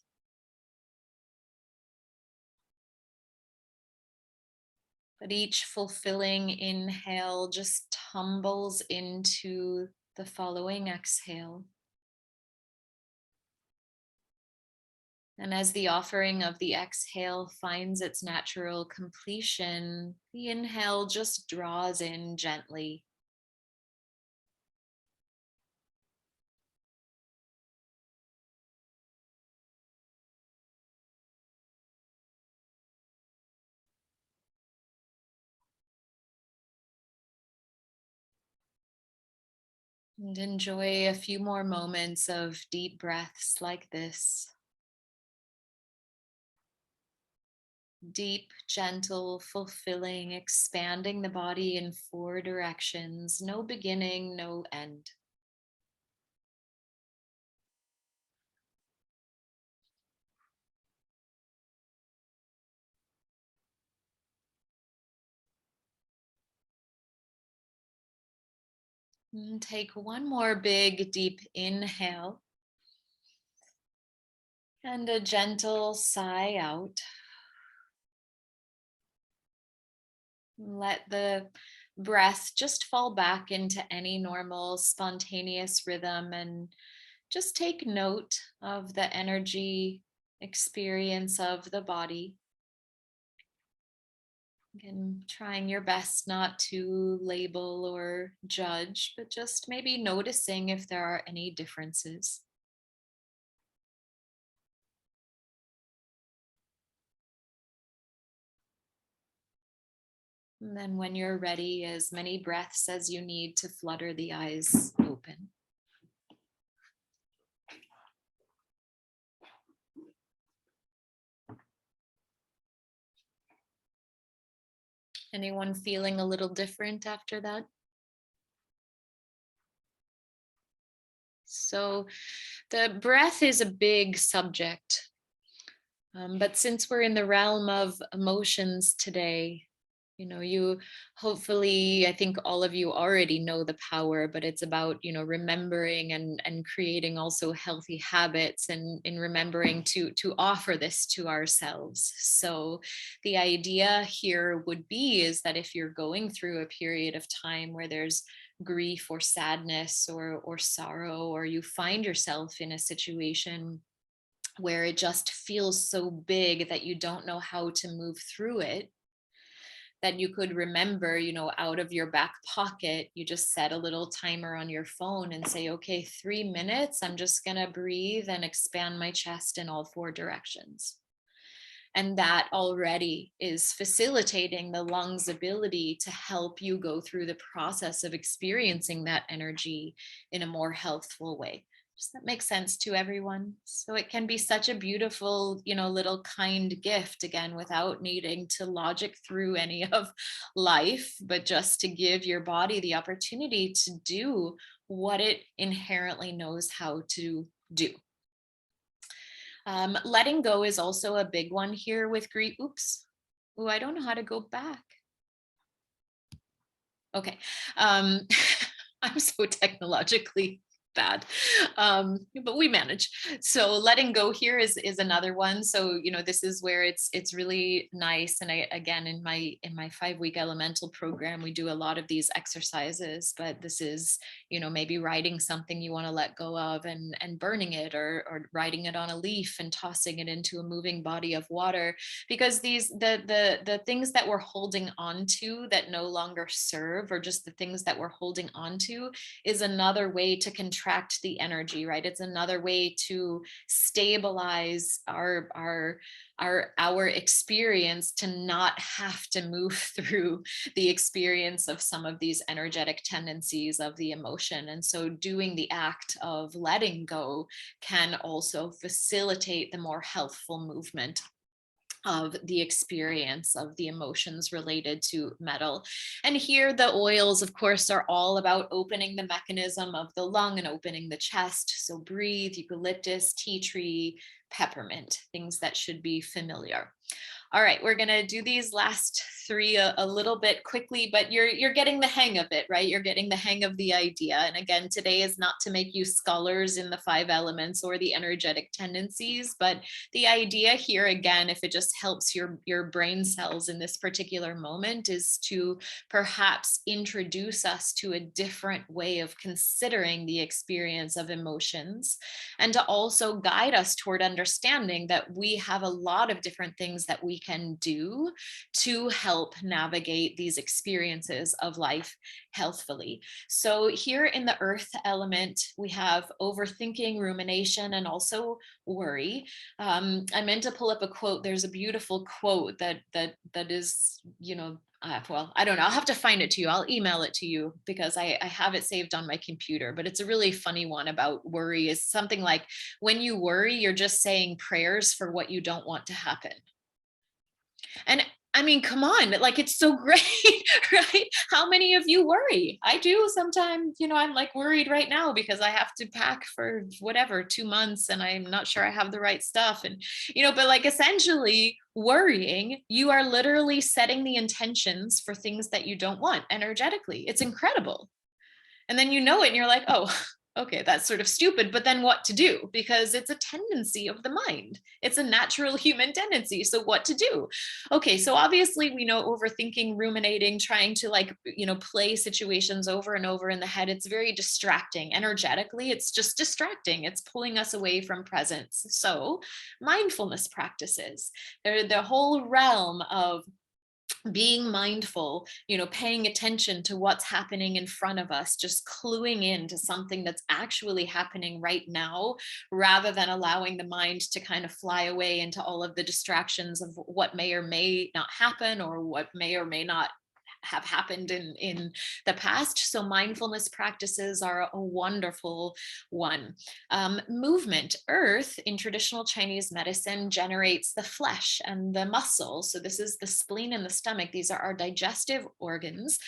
But each fulfilling inhale just tumbles into the following exhale. And as the offering of the exhale finds its natural completion, the inhale just draws in gently. And enjoy a few more moments of deep breaths like this. Deep, gentle, fulfilling, expanding the body in four directions. No beginning, no end. And take one more big, deep inhale. And a gentle sigh out. Let the breath just fall back into any normal, spontaneous rhythm, and just take note of the energy experience of the body. Again, trying your best not to label or judge, but just maybe noticing if there are any differences. And then when you're ready, as many breaths as you need to flutter the eyes open. Anyone feeling a little different after that? So the breath is a big subject, but since we're in the realm of emotions today, you hopefully, I think all of you already know the power, but it's about, remembering and creating also healthy habits, and in remembering to offer this to ourselves. So the idea here would be is that if you're going through a period of time where there's grief or sadness or sorrow, or you find yourself in a situation where it just feels so big that you don't know how to move through it, that you could remember, out of your back pocket, you just set a little timer on your phone and say, okay, 3 minutes, I'm just going to breathe and expand my chest in all four directions. And that already is facilitating the lungs' ability to help you go through the process of experiencing that energy in a more healthful way. Does that make sense to everyone? So it can be such a beautiful, little kind gift, again, without needing to logic through any of life, but just to give your body the opportunity to do what it inherently knows how to do. Letting go is also a big one here with grief. Oops. Oh, I don't know how to go back. Okay. Um, I'm so technologically bad, but we manage. So letting go here is another one. So this is where it's really nice. And I, again, in my 5-week elemental program, we do a lot of these exercises. But this is maybe writing something you want to let go of, and burning it, or writing it on a leaf and tossing it into a moving body of water, because the things that we're holding on to that no longer serve, or just the things that we're holding on to, is another way to contract the energy, right? It's another way to stabilize our experience, to not have to move through the experience of some of these energetic tendencies of the emotion. And so doing the act of letting go can also facilitate the more healthful movement of the experience of the emotions related to metal. And here the oils, of course, are all about opening the mechanism of the lung and opening the chest. So breathe, eucalyptus, tea tree, peppermint, things that should be familiar. All right, we're gonna do these last three a little bit quickly, but you're getting the hang of it, right? You're getting the hang of the idea. And again, today is not to make you scholars in the 5 elements or the energetic tendencies, but the idea here, again, if it just helps your brain cells in this particular moment, is to perhaps introduce us to a different way of considering the experience of emotions, and to also guide us toward understanding that we have a lot of different things that we can do to help navigate these experiences of life healthfully. So here in the earth element, we have overthinking, rumination, and also worry. I meant to pull up a quote. There's a beautiful quote that is, well, I don't know. I'll have to find it to you. I'll email it to you, because I have it saved on my computer, but it's a really funny one about worry. Is something like, when you worry, you're just saying prayers for what you don't want to happen. And I mean, come on, like, it's so great, right? How many of you worry? I do sometimes. I'm like worried right now because I have to pack for whatever 2 months, and I'm not sure I have the right stuff. And, but like, essentially worrying, you are literally setting the intentions for things that you don't want energetically. It's incredible. And then it, and you're like, oh, okay, that's sort of stupid, but then what to do? Because it's a tendency of the mind. It's a natural human tendency. So what to do? Okay, so obviously we know overthinking, ruminating, trying to, like, play situations over and over in the head. It's very distracting. Energetically, it's just distracting. It's pulling us away from presence. So mindfulness practices, they're the whole realm of being mindful, paying attention to what's happening in front of us, just cluing in to something that's actually happening right now, rather than allowing the mind to kind of fly away into all of the distractions of what may or may not happen, or what may or may not have happened in the past. So mindfulness practices are a wonderful one. Movement, earth in traditional Chinese medicine generates the flesh and the muscle. So this is the spleen and the stomach. These are our digestive organs,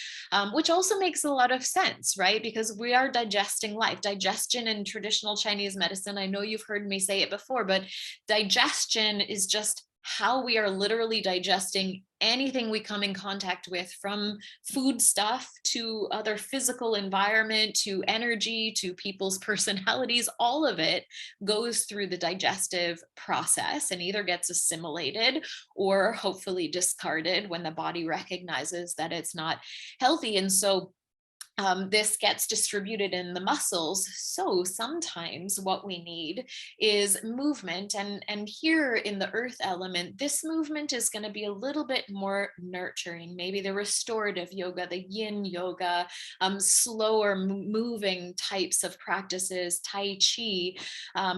which also makes a lot of sense, right? Because we are digesting life. Digestion in traditional Chinese medicine, I know you've heard me say it before, but digestion is just how we are literally digesting anything we come in contact with, from food stuff to other physical environment to energy to people's personalities. All of it goes through the digestive process and either gets assimilated or hopefully discarded when the body recognizes that it's not healthy. And so this gets distributed in the muscles. So sometimes what we need is movement. And here in the earth element, this movement is going to be a little bit more nurturing. Maybe the restorative yoga, the yin yoga, slower moving types of practices, Tai Chi,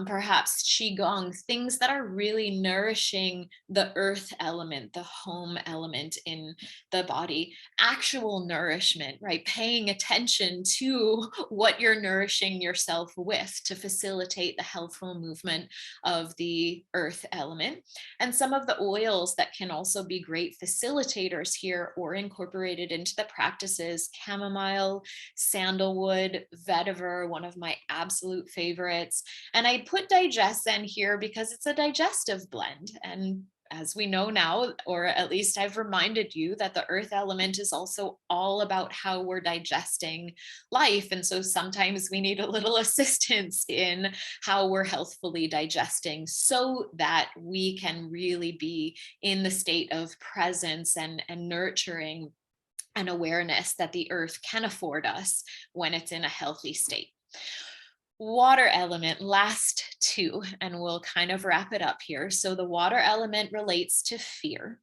perhaps Qigong, things that are really nourishing the earth element, the home element in the body. Actual nourishment, right? Paying attention intention to what you're nourishing yourself with to facilitate the healthful movement of the earth element. And some of the oils that can also be great facilitators here or incorporated into the practices: chamomile, sandalwood, vetiver, one of my absolute favorites. And I put digesten here because it's a digestive blend. And as we know now, or at least I've reminded you, that the earth element is also all about how we're digesting life. And so sometimes we need a little assistance in how we're healthfully digesting so that we can really be in the state of presence and nurturing and awareness that the earth can afford us when it's in a healthy state. Water element, last two, and we'll kind of wrap it up here. So the water element relates to fear.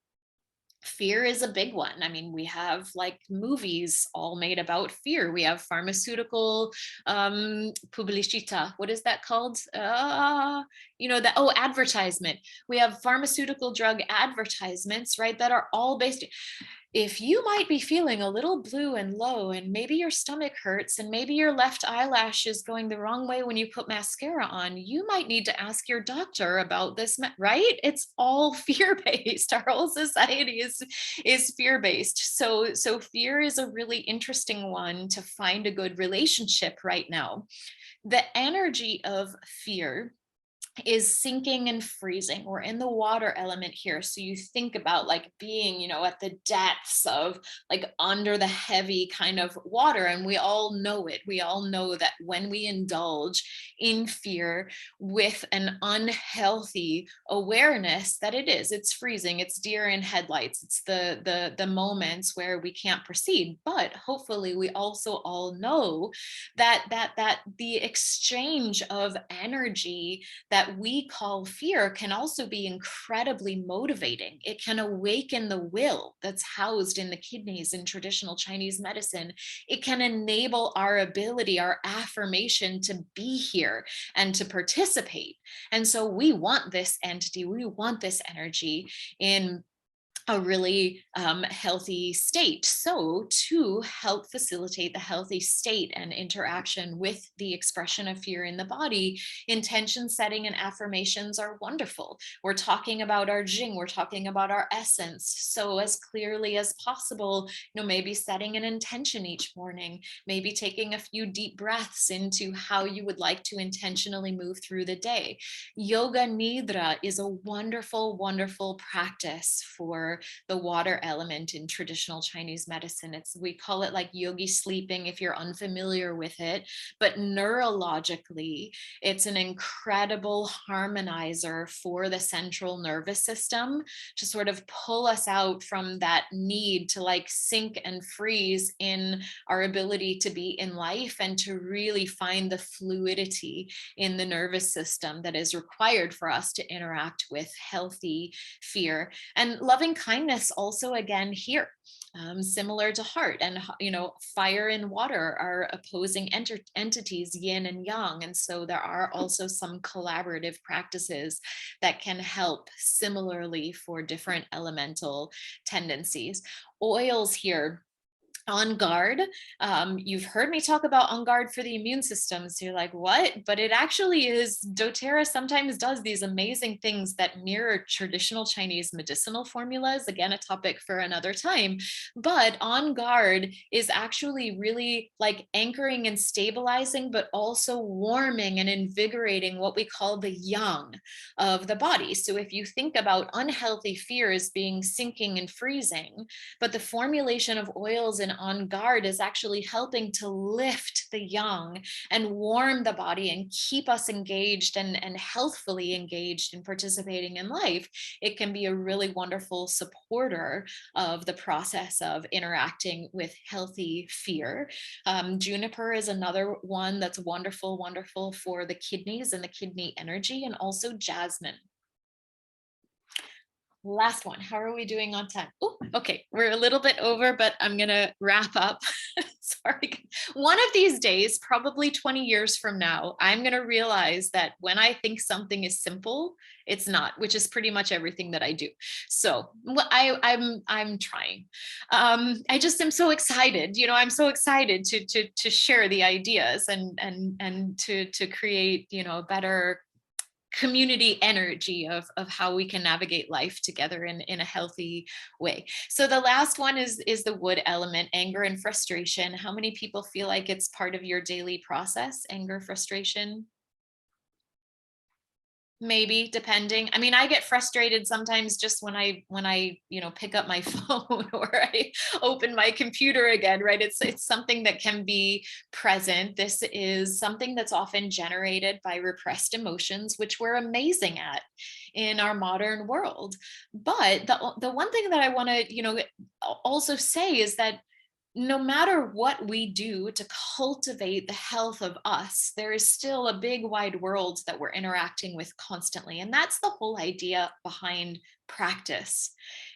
Fear is a big one. I mean, we have like movies all made about fear. We have pharmaceutical publicita. What is that called? Advertisement. We have pharmaceutical drug advertisements, right? That are all based. If you might be feeling a little blue and low, and maybe your stomach hurts, and maybe your left eyelash is going the wrong way when you put mascara on, you might need to ask your doctor about this, right? It's all fear-based. Our whole society is fear-based. So fear is a really interesting one to find a good relationship right now. The energy of fear is sinking and freezing. We're in the water element here. So you think about like being, at the depths of like under the heavy kind of water. And we all know it. We all know that when we indulge in fear with an unhealthy awareness that it's freezing, it's deer in headlights, it's the moments where we can't proceed. But hopefully we also all know that the exchange of energy that we call fear can also be incredibly motivating. It can awaken the will that's housed in the kidneys in traditional Chinese medicine. It can enable our ability, our affirmation to be here and to participate. And so we want this entity, we want this energy in a really healthy state. So to help facilitate the healthy state and interaction with the expression of fear in the body, intention setting and affirmations are wonderful. We're talking about our Jing, we're talking about our essence. So as clearly as possible, maybe setting an intention each morning, maybe taking a few deep breaths into how you would like to intentionally move through the day. Yoga Nidra is a wonderful, wonderful practice for the water element in traditional Chinese medicine. We call it like yogi sleeping if you're unfamiliar with it, but neurologically, it's an incredible harmonizer for the central nervous system to sort of pull us out from that need to like sink and freeze in our ability to be in life and to really find the fluidity in the nervous system that is required for us to interact with healthy fear. And loving kindness also, again, here, similar to heart and, fire and water are opposing entities, yin and yang. And so there are also some collaborative practices that can help similarly for different elemental tendencies. Oils here. On guard. You've heard me talk about on guard for the immune system. So you're like, what? But it actually is, doTERRA sometimes does these amazing things that mirror traditional Chinese medicinal formulas. Again, a topic for another time. But on guard is actually really like anchoring and stabilizing, but also warming and invigorating what we call the yang of the body. So if you think about unhealthy fear as being sinking and freezing, but the formulation of oils and on guard is actually helping to lift the yang and warm the body and keep us engaged and healthfully engaged in participating in life, it can be a really wonderful supporter of the process of interacting with healthy fear. Juniper is another one that's wonderful, wonderful for the kidneys and the kidney energy, and also jasmine. Last one. How are we doing on time? Oh, okay. We're a little bit over, but I'm going to wrap up. Sorry. One of these days, probably 20 years from now, I'm going to realize that when I think something is simple, it's not, which is pretty much everything that I do. So I'm trying. I just am so excited. I'm so excited to share the ideas and to create, a better community energy of how we can navigate life together in a healthy way. So the last one is the wood element, anger and frustration. How many people feel like it's part of your daily process, anger, frustration? Maybe, depending. I mean, I get frustrated sometimes just when I pick up my phone or I open my computer again, right? It's something that can be present. This is something that's often generated by repressed emotions, which we're amazing at in our modern world. But the one thing that I want to, also say is that no matter what we do to cultivate the health of us, there is still a big wide world that we're interacting with constantly. And that's the whole idea behind practice.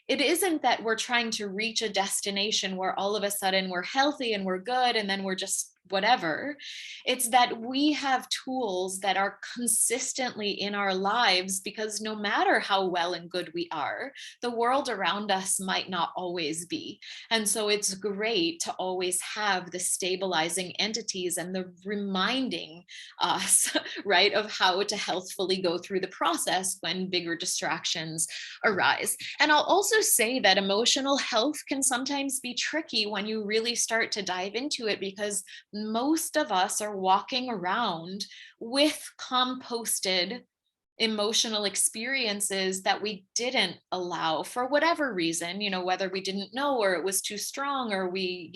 It isn't that we're trying to reach a destination where all of a sudden we're healthy and we're good and then we're just whatever. It's that we have tools that are consistently in our lives, because no matter how well and good we are, the world around us might not always be. And so it's great to always have the stabilizing entities and the reminding us, right, of how to healthfully go through the process when bigger distractions arise. And I'll also say that emotional health can sometimes be tricky when you really start to dive into it, because most of us are walking around with composted emotional experiences that we didn't allow for whatever reason, whether we didn't know or it was too strong or we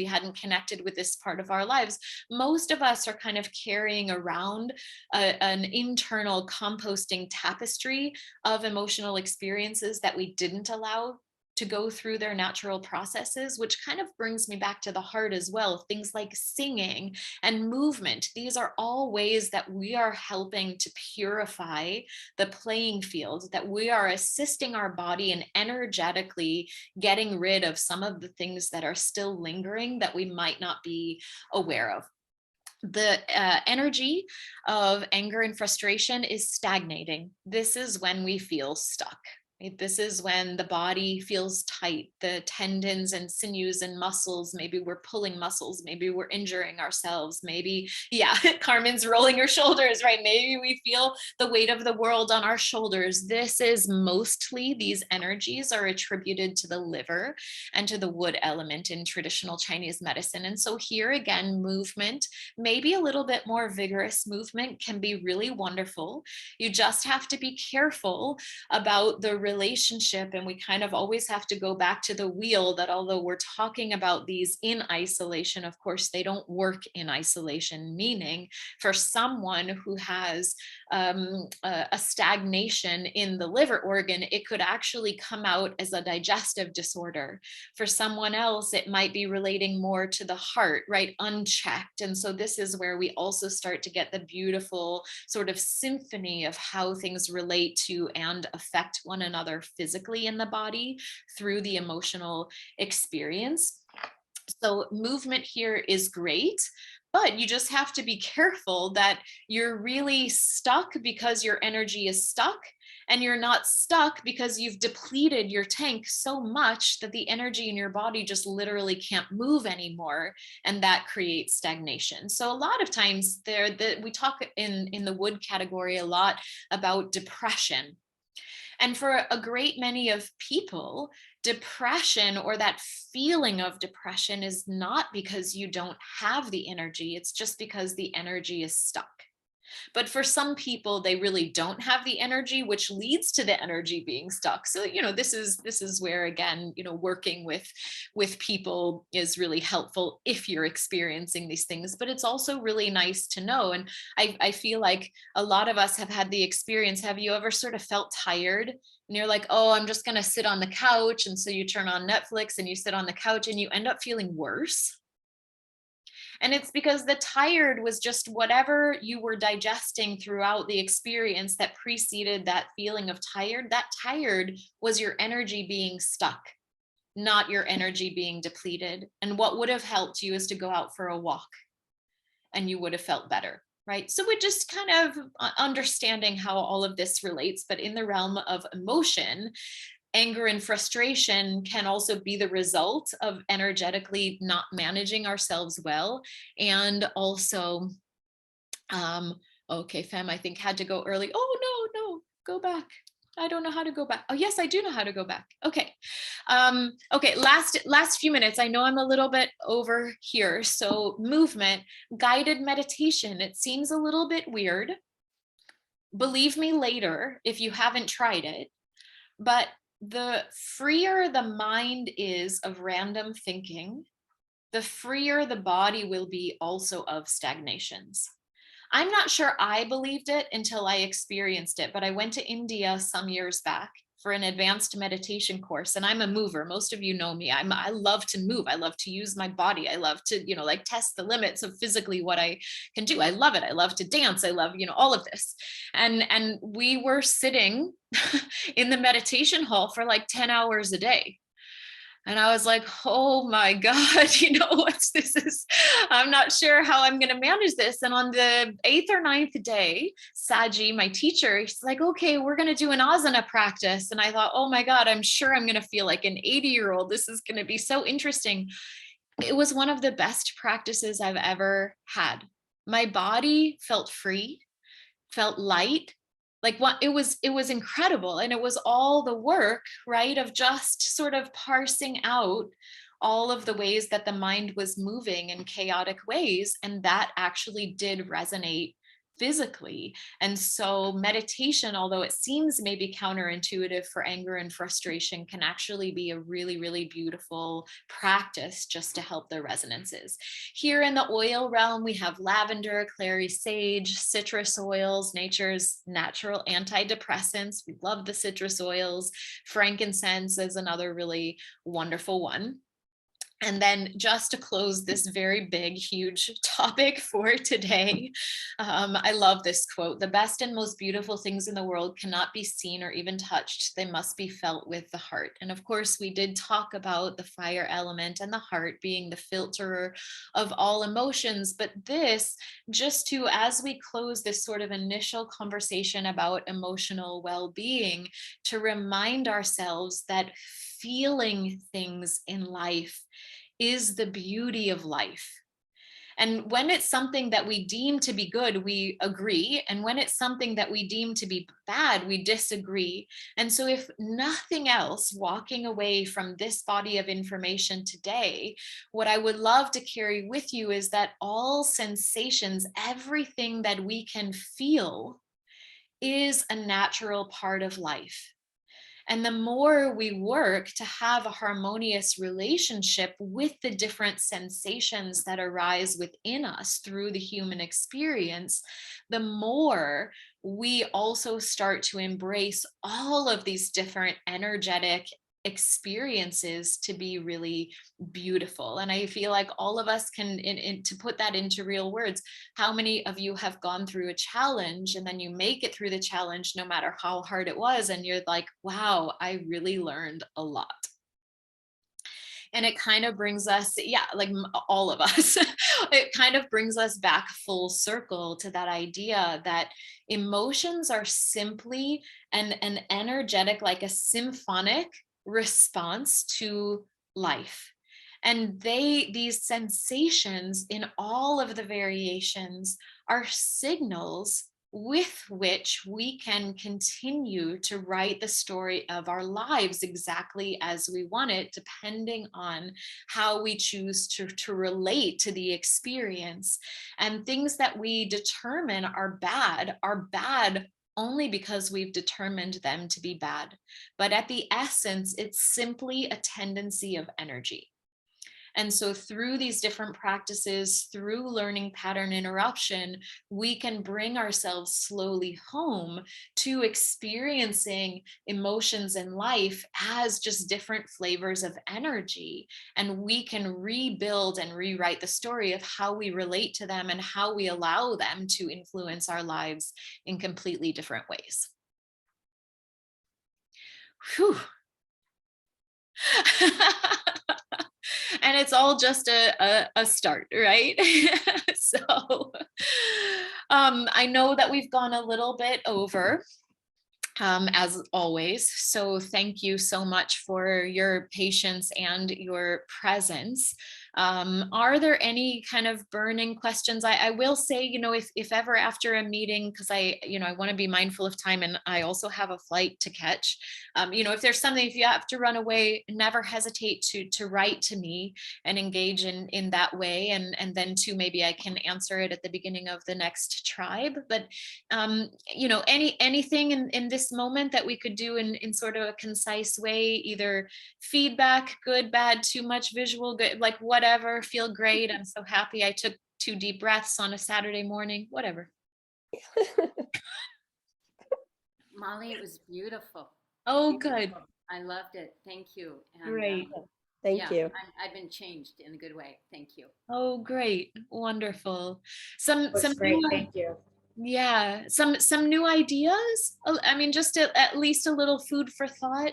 hadn't connected with this part of our lives. Most of us are kind of carrying around an internal composting tapestry of emotional experiences that we didn't allow to go through their natural processes, which kind of brings me back to the heart as well. Things like singing and movement. These are all ways that we are helping to purify the playing field, that we are assisting our body in energetically getting rid of some of the things that are still lingering that we might not be aware of. The energy of anger and frustration is stagnating. This is when we feel stuck. Right? This is when the body feels tight, the tendons and sinews and muscles, maybe we're pulling muscles, maybe we're injuring ourselves, maybe, yeah, Carmen's rolling her shoulders, right? Maybe we feel the weight of the world on our shoulders. This is mostly, these energies are attributed to the liver and to the wood element in traditional Chinese medicine. And so here again, movement, maybe a little bit more vigorous movement, can be really wonderful. You just have to be careful about the relationship, and we kind of always have to go back to the wheel, that although we're talking about these in isolation, of course they don't work in isolation, meaning for someone who has a stagnation in the liver organ, it could actually come out as a digestive disorder. For someone else, it might be relating more to the heart, right, unchecked. And so this is where we also start to get the beautiful sort of symphony of how things relate to and affect one another physically in the body through the emotional experience. So movement here is great, but you just have to be careful that you're really stuck because your energy is stuck, and you're not stuck because you've depleted your tank so much that the energy in your body just literally can't move anymore, and that creates stagnation. So a lot of times we talk in the wood category a lot about depression. And for a great many of people, depression, or that feeling of depression, is not because you don't have the energy, it's just because the energy is stuck. But for some people, they really don't have the energy, which leads to the energy being stuck. So, this is where, again, working with people is really helpful if you're experiencing these things. But it's also really nice to know. And I feel like a lot of us have had the experience. Have you ever sort of felt tired? And you're like, oh, I'm just going to sit on the couch. And so you turn on Netflix and you sit on the couch and you end up feeling worse. And it's because the tired was just whatever you were digesting throughout the experience that preceded that feeling of tired. That tired was your energy being stuck. not your energy being depleted. And what would have helped you is to go out for a walk and you would have felt better. Right. So we're just kind of understanding how all of this relates, but in the realm of emotion, anger and frustration can also be the result of energetically not managing ourselves well. And also, okay, fam, I think had to go early. Oh, no, go back. I don't know how to go back. Oh, yes, I do know how to go back. Okay. Okay, last few minutes. I know I'm a little bit over here. So movement, guided meditation. It seems a little bit weird. Believe me later if you haven't tried it. But the freer the mind is of random thinking, the freer the body will be also of stagnations. I'm not sure I believed it until I experienced it, but I went to India some years back for an advanced meditation course, and I'm a mover. Most of you know me. I love to move. I love to use my body. I love to, like test the limits of physically what I can do. I love it. I love to dance. I love, all of this. And we were sitting in the meditation hall for like 10 hours a day. And I was like, oh my God, what's this is, I'm not sure how I'm going to manage this. And on the 8th or 9th day, Saji, my teacher, he's like, okay, we're going to do an asana practice. And I thought, oh my God, I'm sure I'm going to feel like an 80-year-old. This is going to be so interesting. It was one of the best practices I've ever had. My body felt free, felt light, like what it was incredible. And it was all the work, right, of just sort of parsing out all of the ways that the mind was moving in chaotic ways, and that actually did resonate physically. And so meditation, although it seems maybe counterintuitive for anger and frustration, can actually be a really, really beautiful practice just to help the resonances. Here in the oil realm, we have lavender, clary sage, citrus oils, nature's natural antidepressants. We love the citrus oils. Frankincense is another really wonderful one. And then just to close this very big, huge topic for today, I love this quote: "The best and most beautiful things in the world cannot be seen or even touched. They must be felt with the heart." And of course, we did talk about the fire element and the heart being the filterer of all emotions. But this, just to, as we close this sort of initial conversation about emotional well-being, to remind ourselves that feeling things in life is the beauty of life. And when it's something that we deem to be good, we agree. And when it's something that we deem to be bad, we disagree. And so, if nothing else, walking away from this body of information today, what I would love to carry with you is that all sensations, everything that we can feel, is a natural part of life. And the more we work to have a harmonious relationship with the different sensations that arise within us through the human experience, the more we also start to embrace all of these different energetic experiences to be really beautiful. And I feel like all of us can, to put that into real words, how many of you have gone through a challenge and then you make it through the challenge no matter how hard it was, and you're like, wow, I really learned a lot. And it kind of brings us, yeah, like all of us, it kind of brings us back full circle to that idea that emotions are simply an energetic, like a symphonic response to life. And these sensations in all of the variations are signals with which we can continue to write the story of our lives exactly as we want it, depending on how we choose to relate to the experience. And things that we determine are bad only because we've determined them to be bad. But at the essence, it's simply a tendency of energy. And so through these different practices, through learning pattern interruption, we can bring ourselves slowly home to experiencing emotions in life as just different flavors of energy. And we can rebuild and rewrite the story of how we relate to them and how we allow them to influence our lives in completely different ways. Whew. all just a start, right? So I know that we've gone a little bit over, as always. So thank you so much for your patience and your presence. Are there any kind of burning questions? I will say, if ever after a meeting, because I want to be mindful of time, and I also have a flight to catch. If there's something, if you have to run away, never hesitate to write to me and engage in that way. And then too, maybe I can answer it at the beginning of the next tribe. But anything in this moment that we could do in sort of a concise way, either feedback, good, bad, too much visual, good, like whatever, feel great. I'm so happy I took 2 deep breaths on a Saturday morning, whatever. Molly, it was beautiful. Oh, good. I loved it. Thank you. And, Great. Thank you. I've been changed in a good way. Thank you. Oh, great. Wonderful. Some Great, new, thank you. yeah, some new ideas. I mean, just at least a little food for thought.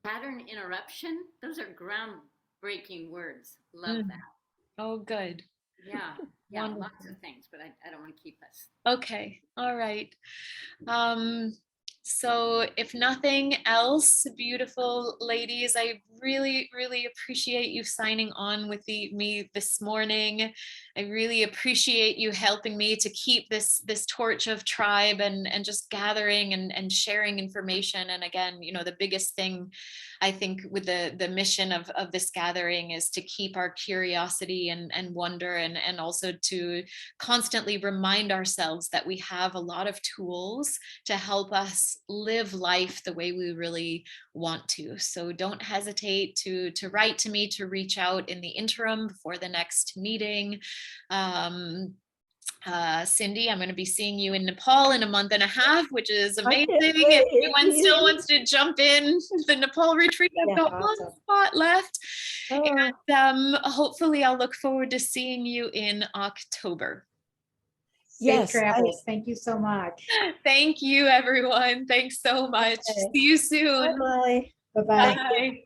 Pattern interruption. Those are groundbreaking words. Love that. Oh, good. Yeah. Wonderful. Lots of things, but I don't want to keep us. Okay. All right. So if nothing else, beautiful ladies, I really, really appreciate you signing on with me this morning. I really appreciate you helping me to keep this torch of tribe and just gathering and sharing information. And again, the biggest thing I think with the mission of this gathering is to keep our curiosity and wonder, and also to constantly remind ourselves that we have a lot of tools to help us live life the way we really want to. So don't hesitate to write to me, to reach out in the interim before the next meeting. Cindy, I'm going to be seeing you in Nepal in a month and a half, which is amazing. If anyone still wants to jump in the Nepal retreat, I've got one spot left. And hopefully I'll look forward to seeing you in October. Safe travels. Thank you so much. Thank you, everyone. Thanks so much. See you soon. Bye. Bye-bye. Bye.